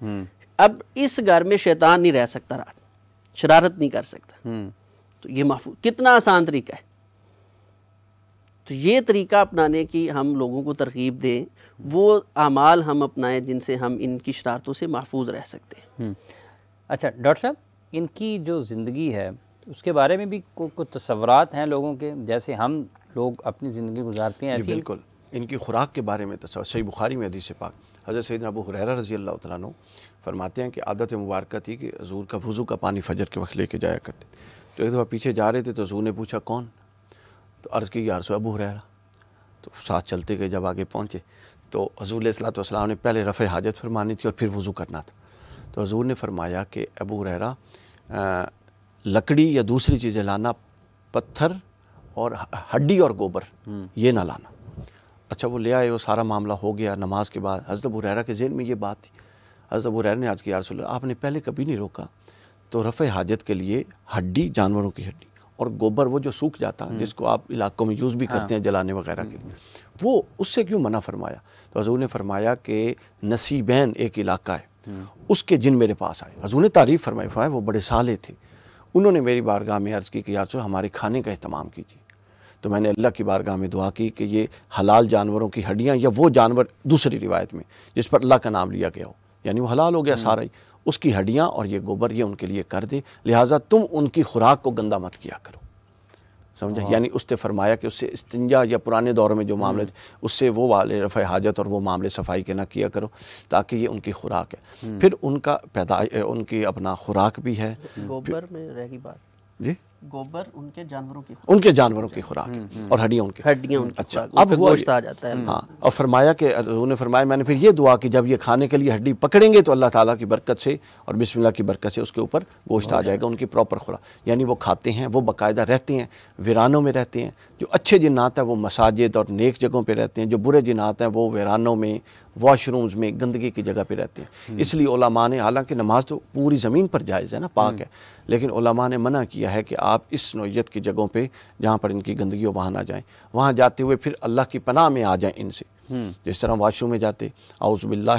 اب اس گھر میں شیطان نہیں رہ سکتا، رات شرارت نہیں کر سکتا. تو یہ محفوظ، کتنا آسان طریقہ ہے. تو یہ طریقہ اپنانے کی ہم لوگوں کو ترغیب دیں، وہ اعمال ہم اپنائیں جن سے ہم ان کی شرارتوں سے محفوظ رہ سکتے ہیں. اچھا ڈاکٹر صاحب، ان کی جو زندگی ہے اس کے بارے میں بھی کوئی تصورات ہیں لوگوں کے، جیسے ہم لوگ اپنی زندگی گزارتے ہیں ایسی؟ بالکل. ان کی خوراک کے بارے میں تصور، صحیح بخاری میں حدیث پاک حضرت سیدنا ابو ہریرہ رضی اللہ تعالیٰ عنہ فرماتے ہیں کہ عادت مبارکہ تھی کہ حضور کا وضو کا پانی فجر کے وقت لے کے جایا کرتے. تو ایک دفعہ پیچھے جا رہے تھے تو حضور نے پوچھا کون؟ تو عرض کی یا رسول ابو ہریرہ. تو ساتھ چلتے گئے، جب آگے پہنچے تو حضور علیہ الصلوۃ والسلام نے پہلے رفع حاجت فرمانی تھی اور پھر وضو کرنا تھا. تو حضور نے فرمایا کہ ابو ہریرہ لکڑی یا دوسری چیزیں لانا، پتھر اور ہڈی اور گوبر یہ نہ لانا. اچھا وہ لے آئے، وہ سارا معاملہ ہو گیا. نماز کے بعد حضرت ابو ہریرہ کے ذہن میں یہ بات تھی. حضرت ابو ہریرہ نے عرض کیا یا رسول اللہ آپ نے پہلے کبھی نہیں روکا تو رفع حاجت کے لیے ہڈی، جانوروں کی ہڈی اور گوبر وہ جو سوکھ جاتا جس کو آپ علاقوں میں یوز بھی کرتے ہیں جلانے وغیرہ کے لیے، وہ اس سے کیوں منع فرمایا؟ تو حضور نے فرمایا کہ نصیبین ایک علاقہ ہے، اس کے جن میرے پاس آئے. حضور نے تعریف فرمایا وہ بڑے صالح تھے. انہوں نے میری بارگاہ میں عرض کی کہ یا رسول ہمارے کھانے کا اہتمام کیجیے. تو میں نے اللہ کی بارگاہ میں دعا کی کہ یہ حلال جانوروں کی ہڈیاں یا وہ جانور دوسری روایت میں جس پر اللہ کا نام لیا گیا ہو، یعنی وہ حلال ہو گیا سارا ہی، اس کی ہڈیاں اور یہ گوبر یہ ان کے لیے کر دے، لہٰذا تم ان کی خوراک کو گندہ مت کیا کرو. سمجھا؟ یعنی اس نے فرمایا کہ اس سے استنجا یا پرانے دور میں جو معاملے تھے اس سے وہ والے رفع حاجت اور وہ معاملے صفائی کے نہ کیا کرو، تاکہ یہ ان کی خوراک ہے. پھر ان کا ان کی اپنا خوراک بھی ہے. گوبر میں رہ گئی بات. جی گوبر ان کے جانوروں کی خوراک ہے اور ہڈیاں ان کی. اچھا اب گوشت آ جاتا ہے. ہاں، اور فرمایا کہ انہوں نے فرمایا میں نے پھر یہ دعا کہ جب یہ کھانے کے لیے ہڈی پکڑیں گے تو اللہ تعالیٰ کی برکت سے اور بسم اللہ کی برکت سے اس کے اوپر گوشت آ جائے گا، ان کی پراپر خوراک. یعنی وہ کھاتے ہیں، وہ باقاعدہ رہتے ہیں، ویرانوں میں رہتے ہیں. جو اچھے جنات ہیں وہ مساجد اور نیک جگہوں پہ رہتے ہیں، جو برے جنات ہیں وہ ویرانوں میں، واش رومز میں، گندگی کی جگہ پہ رہتے ہیں. اس لیے علماء نے، حالانکہ نماز تو پوری زمین پر جائز ہے نا، پاک ہے، لیکن علماء نے منع کیا ہے کہ آپ اس نوعیت کی جگہوں پہ جہاں پر ان کی گندگی ہو وہاں نہ جائیں. وہاں جاتے ہوئے پھر اللہ کی پناہ میں آ جائیں ان سے. جس طرح واش روم میں جاتے اعوذ باللہ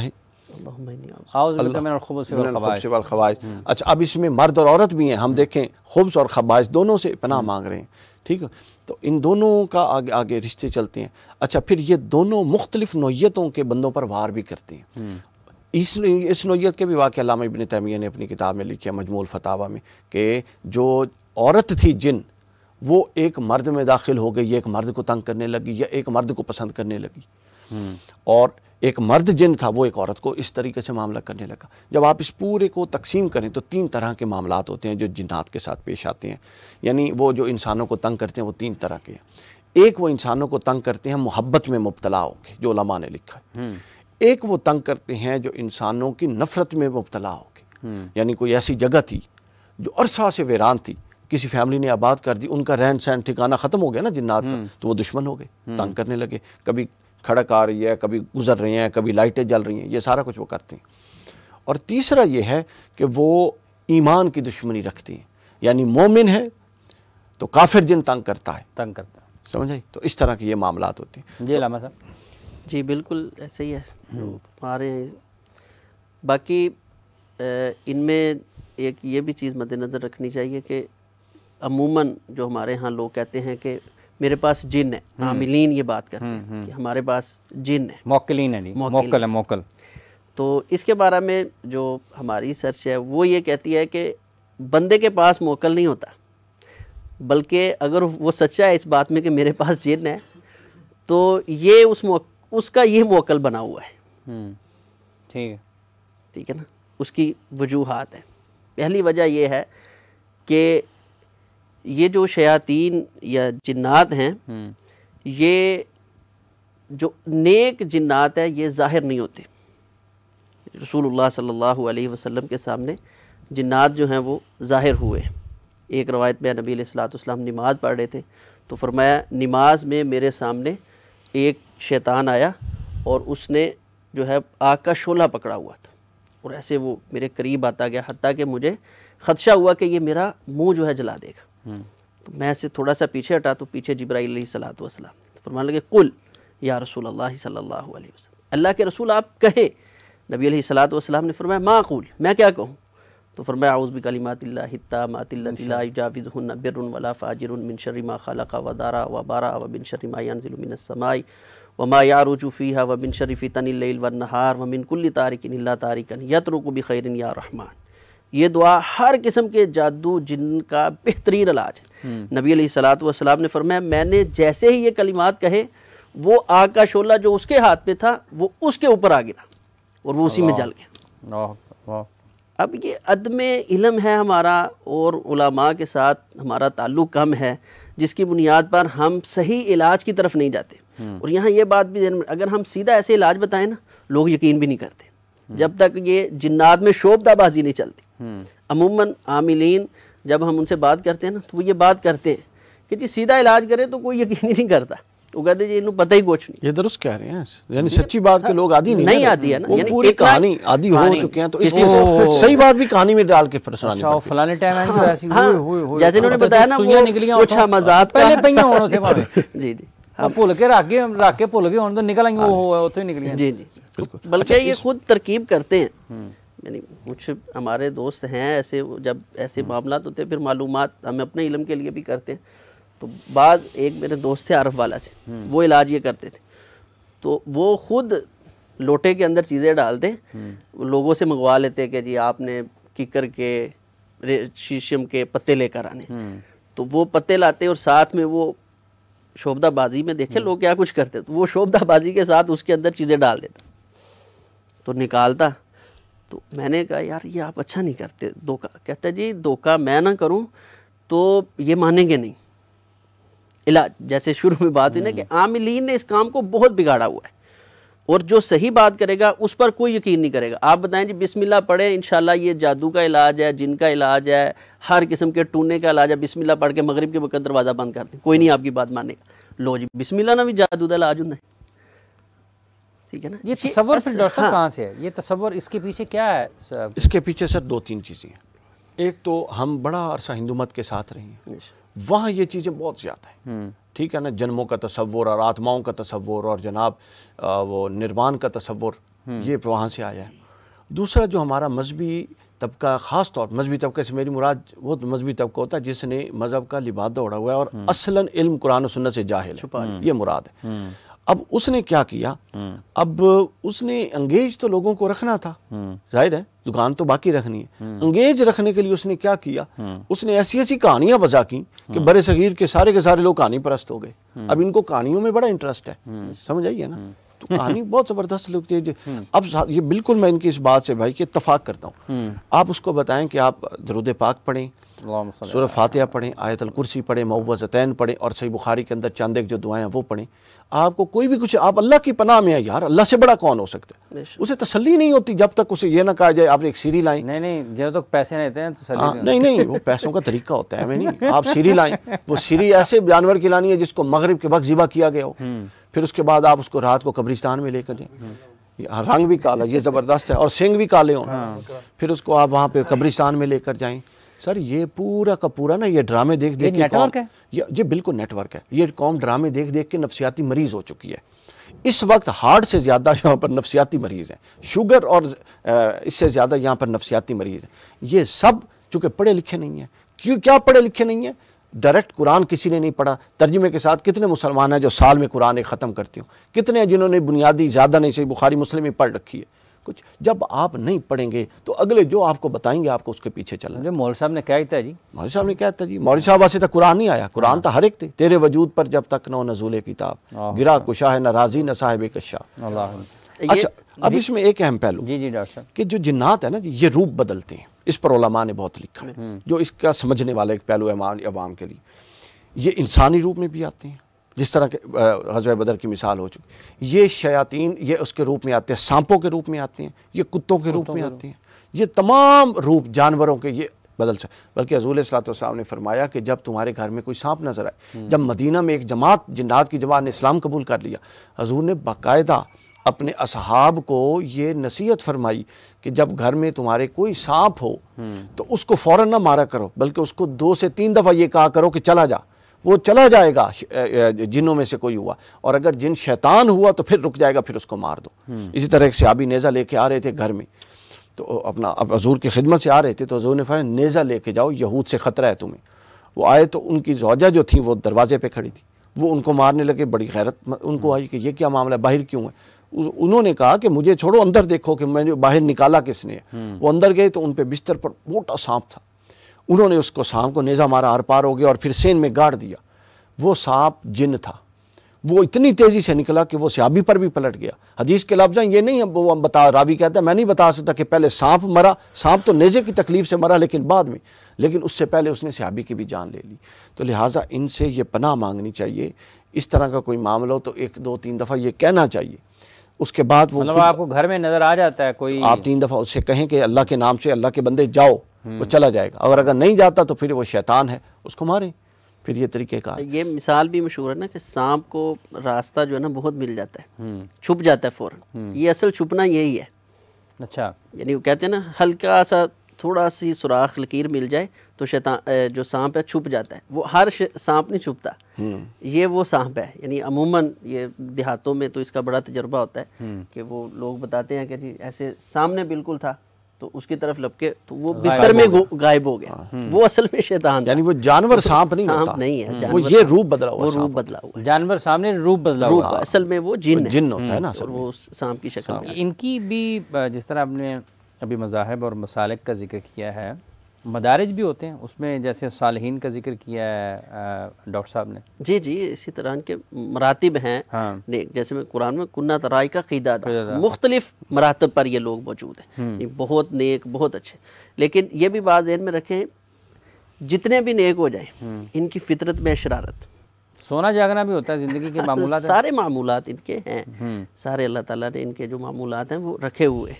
اعوذ باللہ من الخبث والخبائث. اچھا اب اس میں مرد اور عورت بھی ہیں، ہم دیکھیں خبث اور خبائث دونوں سے پناہ مانگ رہے ہیں. ٹھیک ہے، تو ان دونوں کا آگے رشتے چلتے ہیں. اچھا پھر یہ دونوں مختلف نوعیتوں کے بندوں پر وار بھی کرتے ہیں. اس نوعیت کے بھی واقعہ علامہ ابن تیمیہ نے اپنی کتاب میں لکھا مجموع الفتاوی میں کہ جو عورت تھی جن، وہ ایک مرد میں داخل ہو گئی، ایک مرد کو تنگ کرنے لگی یا ایک مرد کو پسند کرنے لگی، اور ایک مرد جن تھا وہ ایک عورت کو اس طریقے سے معاملہ کرنے لگا. جب آپ اس پورے کو تقسیم کریں تو 3 طرح کے معاملات ہوتے ہیں جو جنات کے ساتھ پیش آتے ہیں. یعنی وہ جو انسانوں کو تنگ کرتے ہیں وہ 3 طرح کے ہیں. ایک وہ انسانوں کو تنگ کرتے ہیں محبت میں مبتلا ہو کے، جو علماء نے لکھا ہے، ایک وہ تنگ کرتے ہیں جو انسانوں کی نفرت میں مبتلا ہو کے، یعنی کوئی ایسی جگہ تھی جو عرصہ سے ویران تھی، کسی فیملی نے آباد کر دی، ان کا رہن سہن ٹھکانہ ختم ہو گیا نا جنات کا، تو وہ دشمن ہو گئے، تنگ کرنے لگے، کبھی کھڑک آ رہی ہے، کبھی گزر رہے ہیں، کبھی لائٹیں جل رہی ہیں، یہ سارا کچھ وہ کرتے ہیں۔ اور تیسرا یہ ہے کہ وہ ایمان کی دشمنی رکھتے ہیں، یعنی مومن ہے تو کافر جن تنگ کرتا ہے، سمجھ آئی؟ تو اس طرح کے یہ معاملات ہوتے ہیں۔ جی علامہ صاحب۔ جی بالکل ایسے ہی ہے ہمارے ہیں۔ باقی ان میں ایک یہ بھی چیز مد نظر رکھنی چاہیے کہ عموماً جو ہمارے ہاں لوگ کہتے ہیں کہ میرے پاس جن ہے، عاملین یہ بات کرتے ہیں کہ ہمارے پاس جن ہے، موکلین ہے، موکل ہے، موکل۔ تو اس کے بارے میں جو ہماری سرچ ہے وہ یہ کہتی ہے کہ بندے کے پاس موکل نہیں ہوتا، بلکہ اگر وہ سچا ہے اس بات میں کہ میرے پاس جن ہے تو یہ اس کا یہ موکل بنا ہوا ہے۔ ٹھیک ہے نا، اس کی وجوہات ہیں۔ پہلی وجہ یہ ہے کہ یہ جو شیاطین یا جنات ہیں، یہ جو نیک جنات ہیں یہ ظاہر نہیں ہوتے۔ رسول اللہ صلی اللہ علیہ وسلم کے سامنے جنات جو ہیں وہ ظاہر ہوئے۔ ایک روایت میں نبی علیہ السلام نماز پڑھ رہے تھے تو فرمایا نماز میں میرے سامنے ایک شیطان آیا اور اس نے جو ہے آگ کا شعلہ پکڑا ہوا تھا، اور ایسے وہ میرے قریب آتا گیا حتیٰ کہ مجھے خدشہ ہوا کہ یہ میرا منہ جو ہے جلا دے گا۔ تو میں اسے تھوڑا سا پیچھے ہٹا تو پیچھے جبرائیل علیہ السلام فرمانے لگے قل یا رسول اللہ صلی اللہ علیہ وسلم، اللہ کے رسول آپ کہیں۔ نبی علیہ السلام نے فرمایا ما اقول، میں کیا کہوں؟ تو فرمایا اعوذ بکلمات اللہ التامات اللتی لا یجاوزہن بر ولا فاجر من شر ما خلق وذرا وبرا ومن شر ما ينزل من السماء وما يعرج فيها ومن شر فتن الليل والنهار ومن كل طارق الا طارقا يطرق بخير یا رحمان۔ یہ دعا ہر قسم کے جادو جن کا بہترین علاج ہے۔ نبی علیہ السلام نے فرمایا میں نے جیسے ہی یہ کلمات کہے وہ آگ کا شعلہ جو اس کے ہاتھ میں تھا وہ اس کے اوپر آ گرا اور وہ اسی میں جل گیا۔ اب یہ عدم علم ہے ہمارا، اور علماء کے ساتھ ہمارا تعلق کم ہے، جس کی بنیاد پر ہم صحیح علاج کی طرف نہیں جاتے۔ اور یہاں یہ بات بھی اگر ہم سیدھا ایسے علاج بتائیں نا، لوگ یقین بھی نہیں کرتے جب تک یہ جنات میں شعبدہ بازی نہیں چلتی۔ عموماً عاملین جب ہم ان سے بات کرتے ہیں نا تو وہ یہ بات کرتے ہیں کہ جی سیدھا علاج کرے تو کوئی یقین ہی نہیں کرتا، وہ کہتے ہیں انہوں پتہ ہی کچھ نہیں۔ یہ درست کہہ رہے ہیں، یعنی سچی بات کے لوگ عادی نہیں آتی ہے نا، وہ یعنی پوری کہانی عادی ہو چکے ہیں، تو اس لیے صحیح بات بھی کہانی میں ڈال کے پرسنانی اچھا فلانے ٹائم ہے جو ایسی جیسے انہوں نے بتایا نا وہ کچھ مزاد پہلے پہیاں ہونے تھے وہاں جی جی بھول کے رکھ کے بھول گئے ہونے تو نکل آئیں گے، وہ ہوتے ہی نکل گئے۔ جی جی بلکہ یہ خود ترکیب کرتے ہیں، یعنی کچھ ہمارے دوست ہیں ایسے، جب ایسے معاملات ہوتے ہیں پھر معلومات ہم اپنے علم کے لیے بھی کرتے ہیں۔ تو بعد ایک میرے دوست تھے عرف والا سے، وہ علاج یہ کرتے تھے، تو وہ خود لوٹے کے اندر چیزیں ڈالتے، لوگوں سے منگوا لیتے کہ جی آپ نے ککر کے شیشم کے پتے لے کر آنے، تو وہ پتے لاتے اور ساتھ میں وہ شعبدہ بازی میں دیکھے لوگ کیا کچھ کرتے، تو وہ شعبدہ بازی کے ساتھ اس کے اندر چیزیں ڈال دیتا تو نکالتا۔ تو میں نے کہا یار یہ آپ اچھا نہیں کرتے دھوکہ، کہتا جی دھوکہ میں نہ کروں تو یہ مانیں گے نہیں۔ علاج جیسے شروع میں بات ہوئی نا کہ عاملین نے اس کام کو بہت بگاڑا ہوا ہے، اور جو صحیح بات کرے گا اس پر کوئی یقین نہیں کرے گا۔ آپ بتائیں جی بسم اللہ پڑھیں انشاءاللہ یہ جادو کا علاج ہے، جن کا علاج ہے، ہر قسم کے ٹونے کا علاج ہے، بسم اللہ پڑھ کے مغرب کے وقت دروازہ بند کر دیں، کوئی نہیں آپ کی بات مانے گا۔ لو جی بسم اللہ نہ بھی جادو کا علاج ہوتا ہے، ٹھیک ہے نا۔ یہ تصور پھر ڈاکٹر صاحب کہاں سے ہے؟ یہ تصور اس کے پیچھے کیا ہے؟ اس کے پیچھے سر دو تین چیزیں ہیں۔ ایک تو ہم بڑا عرصہ ہندو مت کے ساتھ رہے ہیں، وہاں یہ چیزیں بہت زیادہ ہیں، ٹھیک ہے نا، جنموں کا تصور اور آتماؤں کا تصور اور جناب وہ نروان کا تصور، یہ وہاں سے آیا ہے۔ دوسرا جو ہمارا مذہبی طبقہ، خاص طور مذہبی طبقے سے میری مراد وہ مذہبی طبقہ ہوتا ہے جس نے مذہب کا لبادہ اوڑھا ہوا ہے اور اصلاً علم قرآن و سنت سے جاہل ہے، یہ مراد ہے۔ اب اس نے کیا کیا، اب اس نے انگیج تو لوگوں کو رکھنا تھا، ظاہر ہے دکان تو باقی رکھنی ہے، انگیج رکھنے کے لیے اس نے کیا کیا، اس نے ایسی ایسی کہانیاں وضع کی کہ برے صغیر کے سارے لوگ کہانی پرست ہو گئے۔ اب ان کو کہانیوں میں بڑا انٹرسٹ ہے، سمجھ آئیے نا۔ تو کہانی بہت زبردست لگتی ہے. اب یہ بالکل میں ان کی اس بات سے بھائی کہ اتفاق کرتا ہوں. آپ اس کو بتائیں کہ آپ درود پاک پڑھیں, سورہ فاتحہ پڑھیں, آیت الکرسی پڑھیں, معوذتین پڑھیں, اور صحیح بخاری کے اندر چند ایک جو دعائیں ہیں وہ پڑھیں. آپ کو کوئی بھی کچھ, آپ اللہ کی پناہ میں ہیں یار, اللہ سے بڑا کون ہو سکتا ہے. اسے تسلی نہیں ہوتی جب تک اسے یہ نہ کہا جائے آپ ایک سیری لائیں. نہیں جب تک پیسے نہیں دیتے ہیں تسلی نہیں, وہ پیسوں کا طریقہ ہوتا ہے, ہمیں نہیں. آپ سیری لائیں, وہ سیری ایسے جانور کی لانی ہے جس کو مغرب کے وقت ذبح کیا گیا ہو, پھر اس کے بعد آپ اس کو رات کو قبرستان میں لے کر جائیں. رنگ بھی کالا, یہ زبردست ہے, اور سینگ بھی کالے ہوں, پھر اس کو آپ وہاں پہ قبرستان میں لے کر جائیں. سر یہ پورا کا پورا نا یہ ڈرامے دیکھ دیکھ کے قوم, یہ بالکل نیٹ ورک ہے. یہ قوم ڈرامے دیکھ دیکھ کے نفسیاتی مریض ہو چکی ہے. اس وقت ہارٹ سے زیادہ یہاں پر نفسیاتی مریض ہیں, شوگر اور اس سے زیادہ یہاں پر نفسیاتی مریض ہیں. یہ سب چونکہ پڑھے لکھے نہیں ہیں. کیا پڑھے لکھے نہیں ہیں؟ ڈائریکٹ قرآن کسی نے نہیں پڑھا ترجمے کے ساتھ. کتنے مسلمان ہیں جو سال میں قرآن ایک ختم کرتے ہوں؟ کتنے ہیں جنہوں نے بنیادی زیادہ نہیں صحیح بخاری مسلم میں پڑھ رکھی ہے کچھ؟ جب آپ نہیں پڑھیں گے تو اگلے جو آپ کو بتائیں گے آپ کو اس کے پیچھے چلنا. جو مولوی صاحب نے کیا تھا جی, مولوی صاحب نے کیا تھا جی, مولوی صاحب واسطے تک قرآن نہیں آیا, قرآن تو ہر ایک تھے. تیرے وجود پر جب تک نہ نزول کتاب, گرا کشا ہے نہ راضی نہ صاحب کشا. اچھا اب اس میں ایک اہم پہلو جی ڈاکٹر صاحب, کہ جو جنات ہے نا جی, یہ روپ بدلتے ہیں. اس پر علماء نے بہت لکھا ہے, جو اس کا سمجھنے والا ایک پہلو ہے عوام کے لیے. یہ انسانی روپ میں بھی آتے ہیں, جس طرح کہ غزوہ بدر کی مثال ہو چکی. یہ شیاطین یہ اس کے روپ میں آتے ہیں, سانپوں کے روپ میں آتے ہیں, یہ کتوں کے روپ میں آتے ہیں. یہ تمام روپ جانوروں کے یہ بدل سکتے. بلکہ حضور صلی اللہ علیہ وسلم نے فرمایا کہ جب تمہارے گھر میں کوئی سانپ نظر آئے, جب مدینہ میں ایک جماعت جنات کی جماعت نے اسلام قبول کر لیا, حضور نے باقاعدہ اپنے اصحاب کو یہ نصیحت فرمائی کہ جب گھر میں تمہارے کوئی سانپ ہو تو اس کو فوراً نہ مارا کرو, بلکہ اس کو 2 سے 3 دفعہ یہ کہا کرو کہ چلا جا. وہ چلا جائے گا جنوں میں سے کوئی ہوا, اور اگر جن شیطان ہوا تو پھر رک جائے گا, پھر اس کو مار دو. اسی طرح ایک صحابی نیزہ لے کے آ رہے تھے گھر میں, تو اپنا اب حضور کی خدمت سے آ رہے تھے, تو حضور نے فرمایا نیزہ لے کے جاؤ, یہود سے خطرہ ہے تمہیں. وہ آئے تو ان کی زوجہ جو تھیں وہ دروازے پہ کھڑی تھی, وہ ان کو مارنے لگے. بڑی غیرت ان کو آئی کہ یہ کیا معاملہ ہے, باہر کیوں ہے؟ انہوں نے کہا کہ مجھے چھوڑو, اندر دیکھو کہ میں باہر نکالا کس نے. وہ اندر گئے تو ان پہ بستر پر موٹا سانپ تھا. انہوں نے اس کو سانپ کو نیزہ مارا, آر پار ہو گیا, اور پھر سین میں گاڑ دیا. وہ سانپ جن تھا, وہ اتنی تیزی سے نکلا کہ وہ صحابی پر بھی پلٹ گیا. حدیث کے لفظ ہیں یہ نہیں, وہ بتا راوی کہتا ہے میں نہیں بتا سکتا کہ پہلے سانپ مرا, سانپ تو نیزے کی تکلیف سے مرا لیکن بعد میں, لیکن اس سے پہلے اس نے صحابی کی بھی جان لے لی. تو لہٰذا ان سے یہ پناہ مانگنی چاہیے. اس طرح کا کوئی معاملہ ہو تو 1 2 3 دفعہ یہ کہنا چاہیے. اس کے بعد وہ مطلب آپ کو گھر میں نظر آ جاتا ہے کوئی, آپ 3 دفعہ اس سے کہیں کہ اللہ کے نام سے اللہ کے بندے جاؤ, وہ چلا جائے گا. اور اگر نہیں جاتا تو پھر وہ شیطان ہے, اس کو ماریں. پھر یہ طریقہ کار. یہ مثال بھی مشہور ہے نا کہ سانپ کو راستہ جو ہے نا بہت مل جاتا ہے, چھپ جاتا ہے فوراً. یہ اصل چھپنا یہی ہے. اچھا, یعنی وہ کہتے ہیں نا ہلکا سا تھوڑا سی سوراخ لکیر مل جائے تو شیطان جو سانپ ہے چھپ جاتا ہے. وہ ہر سانپ نہیں چھپتا, یہ وہ سانپ ہے. یعنی عموماً یہ دیہاتوں میں تو اس کا بڑا تجربہ ہوتا ہے کہ وہ لوگ بتاتے ہیں کہ جی ایسے سامنے بالکل تھا تو اس کی طرف لپکے تو وہ بستر میں غائب ہو گیا. وہ اصل میں شیطان تھا. یعنی وہ جانور سانپ نہیں ہوتا, سانپ نہیں ہے, وہ یہ روپ بدلا ہوا, وہ روپ بدلا ہوا ہے. جانور سامنے روپ بدلا ہوا, اصل میں وہ جن ہے, جن ہوتا ہے نا, اور وہ سانپ کی شکل میں. ان کی بھی جس طرح آپ نے ابھی مذاہب اور مسالک کا ذکر کیا ہے, مدارج بھی ہوتے ہیں اس میں, جیسے صالحین کا ذکر کیا ہے ڈاکٹر صاحب نے. جی جی, اسی طرح کے مراتب ہیں. جیسے میں قرآن میں کنہ ترائی کا قیدہ تھا, مختلف مراتب پر یہ لوگ موجود ہیں, بہت نیک, بہت اچھے. لیکن یہ بھی بات ذہن میں رکھیں, جتنے بھی نیک ہو جائیں ان کی فطرت میں شرارت, سونا جاگنا بھی ہوتا ہے, زندگی کے معمولات سارے معمولات ان کے ہیں, سارے اللہ تعالیٰ نے ان کے جو معمولات ہیں وہ رکھے ہوئے.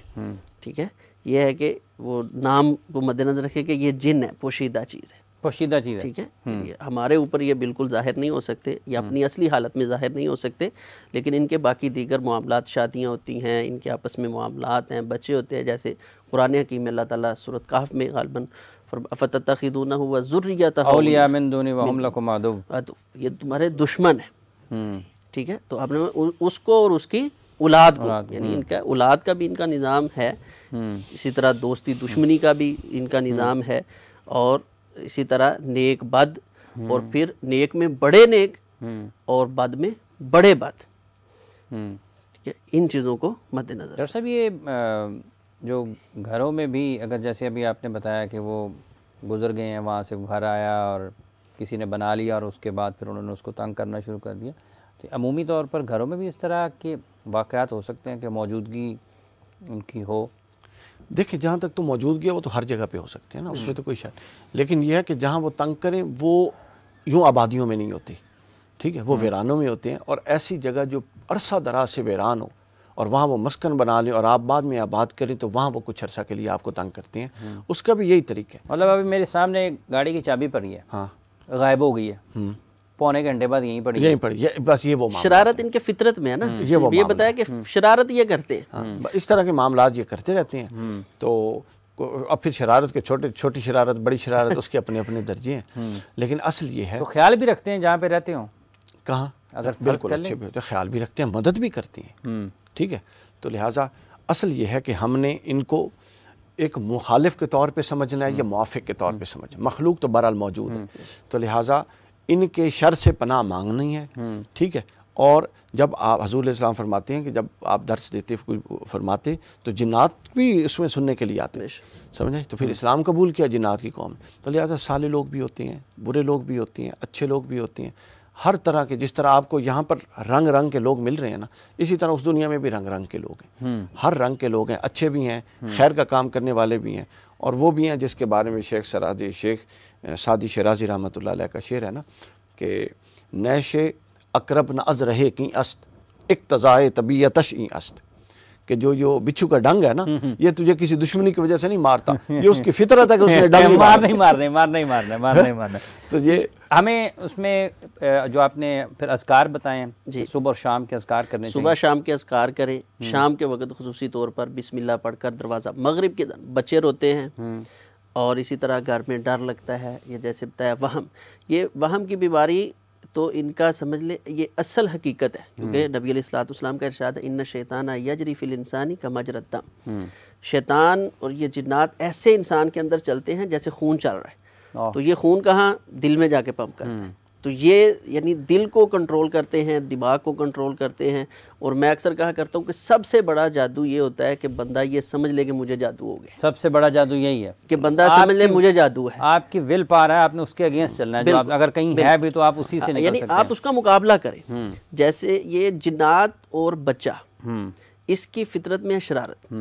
ٹھیک ہے, یہ ہے کہ وہ نام کو مد نظر رکھے کہ یہ جن ہے, پوشیدہ چیز ہے, پوشیدہ چیز ہے. ٹھیک ہے, ہمارے اوپر یہ بالکل ظاہر نہیں ہو سکتے, یا اپنی اصلی حالت میں ظاہر نہیں ہو سکتے, لیکن ان کے باقی دیگر معاملات, شادیاں ہوتی ہیں, ان کے آپس میں معاملات ہیں, بچے ہوتے ہیں. جیسے قرآن حکیم میں اللہ تعالیٰ سورۃ کہف میں غالباً فَتَتَّخِذُونَهُ وَذُرِّيَّتَهُ اولیاء من دونی وہم لکم عدو, یہ تمہارے دشمن ہے. ٹھیک ہے, تو آپ نے اس کو اور اس کی اولاد کو, یعنی ان کا اولاد کا بھی ان کا نظام ہے, اسی طرح دوستی دشمنی کا بھی ان کا نظام ہے, اور اسی طرح نیک بد, اور پھر نیک میں بڑے نیک اور بد میں بڑے بد. ٹھیک ہے, ان چیزوں کو مد نظر. ڈاکٹر صاحب یہ جو گھروں میں بھی, اگر جیسے ابھی آپ نے بتایا کہ وہ گزر گئے ہیں, وہاں سے گھر آیا اور کسی نے بنا لیا اور اس کے بعد پھر انہوں نے اس کو تنگ کرنا شروع کر دیا, عمومی طور پر گھروں میں بھی اس طرح کے واقعات ہو سکتے ہیں کہ موجودگی ان کی ہو؟ دیکھیں جہاں تک تو موجودگی ہے وہ تو ہر جگہ پہ ہو سکتے ہیں نا، اس میں تو کوئی شک، لیکن یہ ہے کہ جہاں وہ تنگ کریں وہ یوں آبادیوں میں نہیں ہوتی، ٹھیک ہے، وہ ویرانوں میں ہوتے ہیں، اور ایسی جگہ جو عرصہ دراز سے ویران ہو اور وہاں وہ مسکن بنا لیں اور آپ بعد میں آباد کریں تو وہاں وہ کچھ عرصہ کے لیے آپ کو تنگ کرتے ہیں، اس کا بھی یہی طریقہ ہے۔ مطلب ابھی میرے سامنے گاڑی کی چابی پڑی ہے، ہاں، غائب ہو گئی ہے، پونے گھنٹے بعد یہیں پڑی ہے، یہیں پڑی، بس یہ وہ معاملہ، شرارت ان کے فطرت میں ہے نا، یہ بتایا کہ شرارت یہ کرتے ہیں، ہاں، اس طرح کے معاملات یہ کرتے رہتے ہیں۔ تو اب پھر شرارت کے چھوٹی شرارت، بڑی شرارت، اس کے اپنے اپنے درجے ہیں، لیکن اصل یہ ہے تو خیال بھی رکھتے ہیں جہاں پہ رہتے ہوں؟ کہاں اگر فرض بالکل کر اچھے لیں بھی ہوتے ہیں، خیال بھی رکھتے ہیں، مدد بھی کرتے ہیں، ٹھیک ہے۔ تو لہٰذا اصل یہ ہے کہ ہم نے ان کو ایک مخالف کے طور پہ سمجھنا ہے یا موافق کے طور پہ سمجھنا ہے، مخلوق تو بہرحال موجود ہے، تو لہٰذا ان کے شر سے پناہ مانگنی ہے، ٹھیک ہے۔ اور جب آپ حضور علیہ السلام فرماتے ہیں کہ جب آپ درس دیتے فرماتے تو جنات بھی اس میں سننے کے لیے آتے ہیں، سمجھیں، تو پھر اسلام قبول کیا جنات کی قوم، تو لہٰذا صالح لوگ بھی ہوتے ہیں، برے لوگ بھی ہوتے ہیں، اچھے لوگ بھی ہوتے ہیں، ہر طرح کے، جس طرح آپ کو یہاں پر رنگ رنگ کے لوگ مل رہے ہیں نا، اسی طرح اس دنیا میں بھی رنگ رنگ کے لوگ ہیں، ہر رنگ کے لوگ ہیں، اچھے بھی ہیں، خیر کا کام کرنے والے بھی ہیں، اور وہ بھی ہیں جس کے بارے میں شیخ سعدی شیرازی رحمۃ اللہ علیہ کا شعر ہے نا کہ نیش اقرب نہ از رہے کی است اقتضائے طبیعتش این است، کہ جو بچھو کا ڈنگ ہے نا، یہ تجھے کسی دشمنی کی وجہ سے نہیں مارتا، یہ اس کی فطرت ہے کہ اس نے ڈنگ مارنا۔ تو یہ ہمیں اس میں جو آپ نے پھر اذکار بتائے ہیں، صبح اور شام کے اذکار کرنے چاہیے، صبح شام کے اذکار کریں، شام کے وقت خصوصی طور پر بسم اللہ پڑھ کر دروازہ، مغرب کے بچے روتے ہیں اور اسی طرح گھر میں ڈر لگتا ہے، یہ جیسے بتایا وہم، یہ وہم کی بیماری تو ان کا سمجھ لیں یہ اصل حقیقت ہے، کیونکہ نبی علیہ الصلوۃ والسلام کا ارشاد ہے ان الشیطان یجری فی الانسان کما مجری الدم، شیطان اور یہ جنات ایسے انسان کے اندر چلتے ہیں جیسے خون چل رہا ہے، تو یہ خون کہاں، دل میں جا کے پمپ کرتا ہے، تو یہ یعنی دل کو کنٹرول کرتے ہیں، دماغ کو کنٹرول کرتے ہیں، اور میں اکثر کہا کرتا ہوں کہ سب سے بڑا جادو یہ ہوتا ہے کہ بندہ یہ سمجھ لے کہ مجھے جادو ہو گیا، سب سے بڑا جادو یہی ہے کہ بندہ سمجھ لے مجھے جادو ہے، آپ کی ول پار ہے، آپ نے اس کے اگینسٹ چلنا ہے، جو اگر کہیں ہے بھی تو آپ اسی سے نکل یعنی سکتے ہیں، آپ اس کا مقابلہ کریں، جیسے یہ جنات اور بچہ، اس کی فطرت میں ہے شرارت،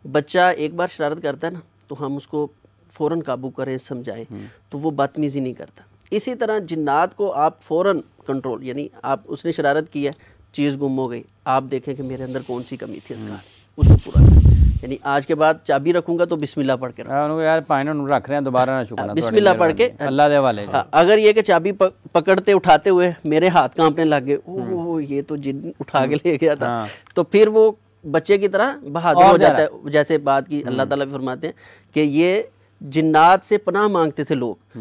بچہ ایک بار شرارت کرتا ہے نا تو ہم اس کو فوراً قابو کریں، سمجھائیں تو وہ بدتمیزی نہیں کرتا، اسی طرح جنات کو آپ فوراً کنٹرول، یعنی آپ اس نے شرارت کی ہے، چیز گم ہو گئی، آپ دیکھیں کہ میرے اندر کون سی کمی تھی، اس کو پورا کریں، یعنی آج کے بعد چابی رکھوں گا تو بسم اللہ پڑھ کے رکھوں، یار پائنوں رکھ رہے ہیں دوبارہ نہ چکنا، بسم اللہ پڑھ کے اللہ دے والے، اگر یہ کہ چابی پکڑتے اٹھاتے ہوئے میرے ہاتھ کانپنے لگ گئے، اوہ یہ تو جن اٹھا کے لے گیا تھا، تو پھر وہ بچے کی طرح بہادر ہو جاتا ہے، جیسے بات کی اللہ تعالیٰ فرماتے ہیں کہ یہ جنات سے پناہ مانگتے تھے لوگ،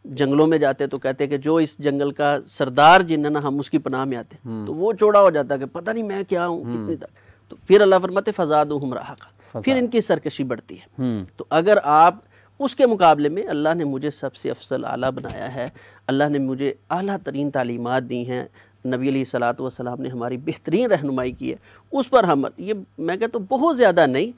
جنگلوں میں جاتے تو کہتے کہ جو اس جنگل کا سردار جن ہے نا ہم اس کی پناہ میں آتے، تو وہ چوڑا ہو جاتا کہ پتہ نہیں میں کیا ہوں کتنی تک، تو پھر اللہ فرماتے فزادہم رہقا، پھر ان کی سرکشی بڑھتی ہے، تو اگر آپ اس کے مقابلے میں اللہ نے مجھے سب سے افضل اعلیٰ بنایا ہے، اللہ نے مجھے اعلیٰ ترین تعلیمات دی ہیں، نبی علیہ الصلوۃ والسلام نے ہماری بہترین رہنمائی کی ہے، اس پر ہم یہ میں کہتا ہوں بہت زیادہ نہیں،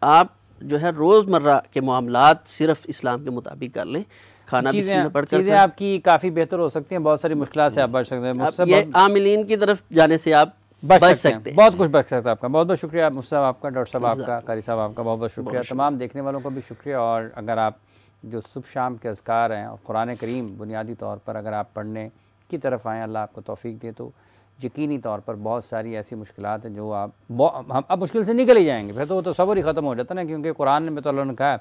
آپ جو ہے روزمرہ کے معاملات صرف اسلام کے مطابق کر لیں، کھانا بسم اللہ پڑھ کر چیزیں آپ کی کافی بہتر ہو سکتی ہیں، بہت ساری مشکلات سے آپ بچ سکتے ہیں، یہ عاملین کی طرف جانے سے آپ بچ سکتے ہیں، بہت کچھ بچ سکتا ہے آپ کا۔ بہت بہت شکریہ مفتی صاحب آپ کا، ڈاکٹر صاحب آپ کا، قاری صاحب آپ کا، بہت بہت شکریہ، تمام دیکھنے والوں کو بھی شکریہ، اور اگر آپ جو صبح شام کے اذکار ہیں اور قرآن کریم بنیادی طور پر اگر آپ پڑھنے کی طرف آئیں، اللہ آپ کو توفیق دے، تو یقینی طور پر بہت ساری ایسی مشکلات ہیں جو اب مشکل سے نکل ہی جائیں گے، پھر تو وہ تصور ہی ختم ہو جاتا ہے نا، کیونکہ قرآن میں تو اللہ نے کہا ہے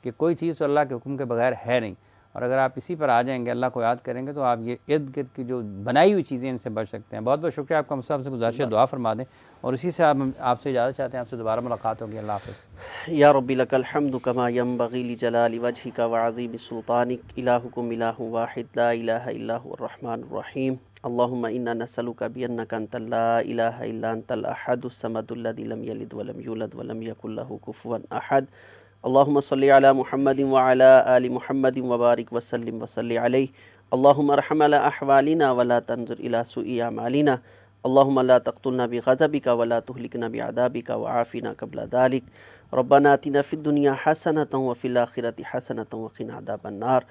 کہ کوئی چیز تو اللہ کے حکم کے بغیر ہے نہیں، اور اگر آپ اسی پر آ جائیں گے، اللہ کو یاد کریں گے، تو آپ یہ ارد گرد کی جو بنائی ہوئی چیزیں ان سے بچ سکتے ہیں۔ بہت بہت شکریہ آپ کا، مصطفیٰ سے گزارش ہے دعا فرما دیں، اور اسی سے آپ سے اجازت چاہتے ہیں، آپ سے دوبارہ ملاقات ہوگی، اللہ حافظ۔ یا ربی لک الحمد کما ینبغی لجلال وجہک وعظیم سلطانک، الہکم الہ واحد لا الہ الا هو الرحمن الرحیم، اللہم انا نسألک بانک انت لا الہ الا انت الاحد الصمد الذی لم یلد ولم یولد ولم یکن لہ کفوا احد، اللہم صلی علی محمد وعلی آل محمد وبارک وسلم وصلی علیہ، اللہم ارحم علی احوالنا ولا تنظر الی سوء اعمالنا، اللہم لا تقتلنا بغضبک ولا تہلکنا بعذابک وعافنا قبل ذلک، ربنا آتنا فی الدنیا حسنۃ وفی الآخرۃ حسنۃ وقنا عذاب النار،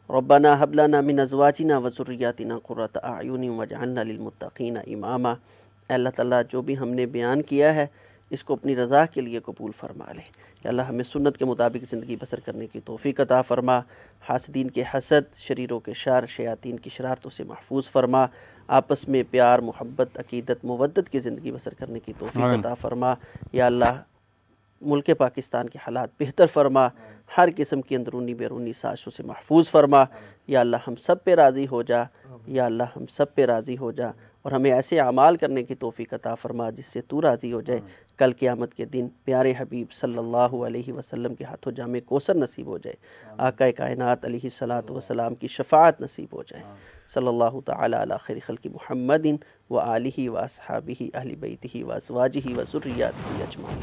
ربنا هب لنا من ازواجنا وذرياتنا قرۃ اعین واجعلنا للمتقین اماما۔ اے اللہ تعالیٰ جو بھی ہم نے بیان کیا ہے اس کو اپنی رضا کے لیے قبول فرما لے۔ یا اللہ ہمیں سنت کے مطابق زندگی بسر کرنے کی توفیق عطا فرما، حاسدین کے حسد، شریروں کے شر، شیاطین کی شرارتوں سے محفوظ فرما، آپس میں پیار، محبت، عقیدت، مودت کی زندگی بسر کرنے کی توفیق عطا فرما۔ یا اللہ ملک پاکستان کے حالات بہتر فرما، ہر قسم کی اندرونی بیرونی سازشوں سے محفوظ فرما۔ یا اللہ ہم سب پہ راضی ہو جا، یا اللہ ہم سب پہ راضی ہو جا، اور ہمیں ایسے اعمال کرنے کی توفیق عطا فرما جس سے تو راضی ہو جائے۔ کل قیامت کے دن پیارے حبیب صلی اللہ علیہ وسلم کے ہاتھوں جام کوثر نصیب ہو جائے، آقا کائنات علیہ الصلاۃ والسلام کی شفاعت نصیب ہو جائے۔ صلی اللہ تعالی علی خیر خلق محمد و آلہ و اصحابہ اہل بیتہ و ازواجہ و ذریاتہ اجمعین۔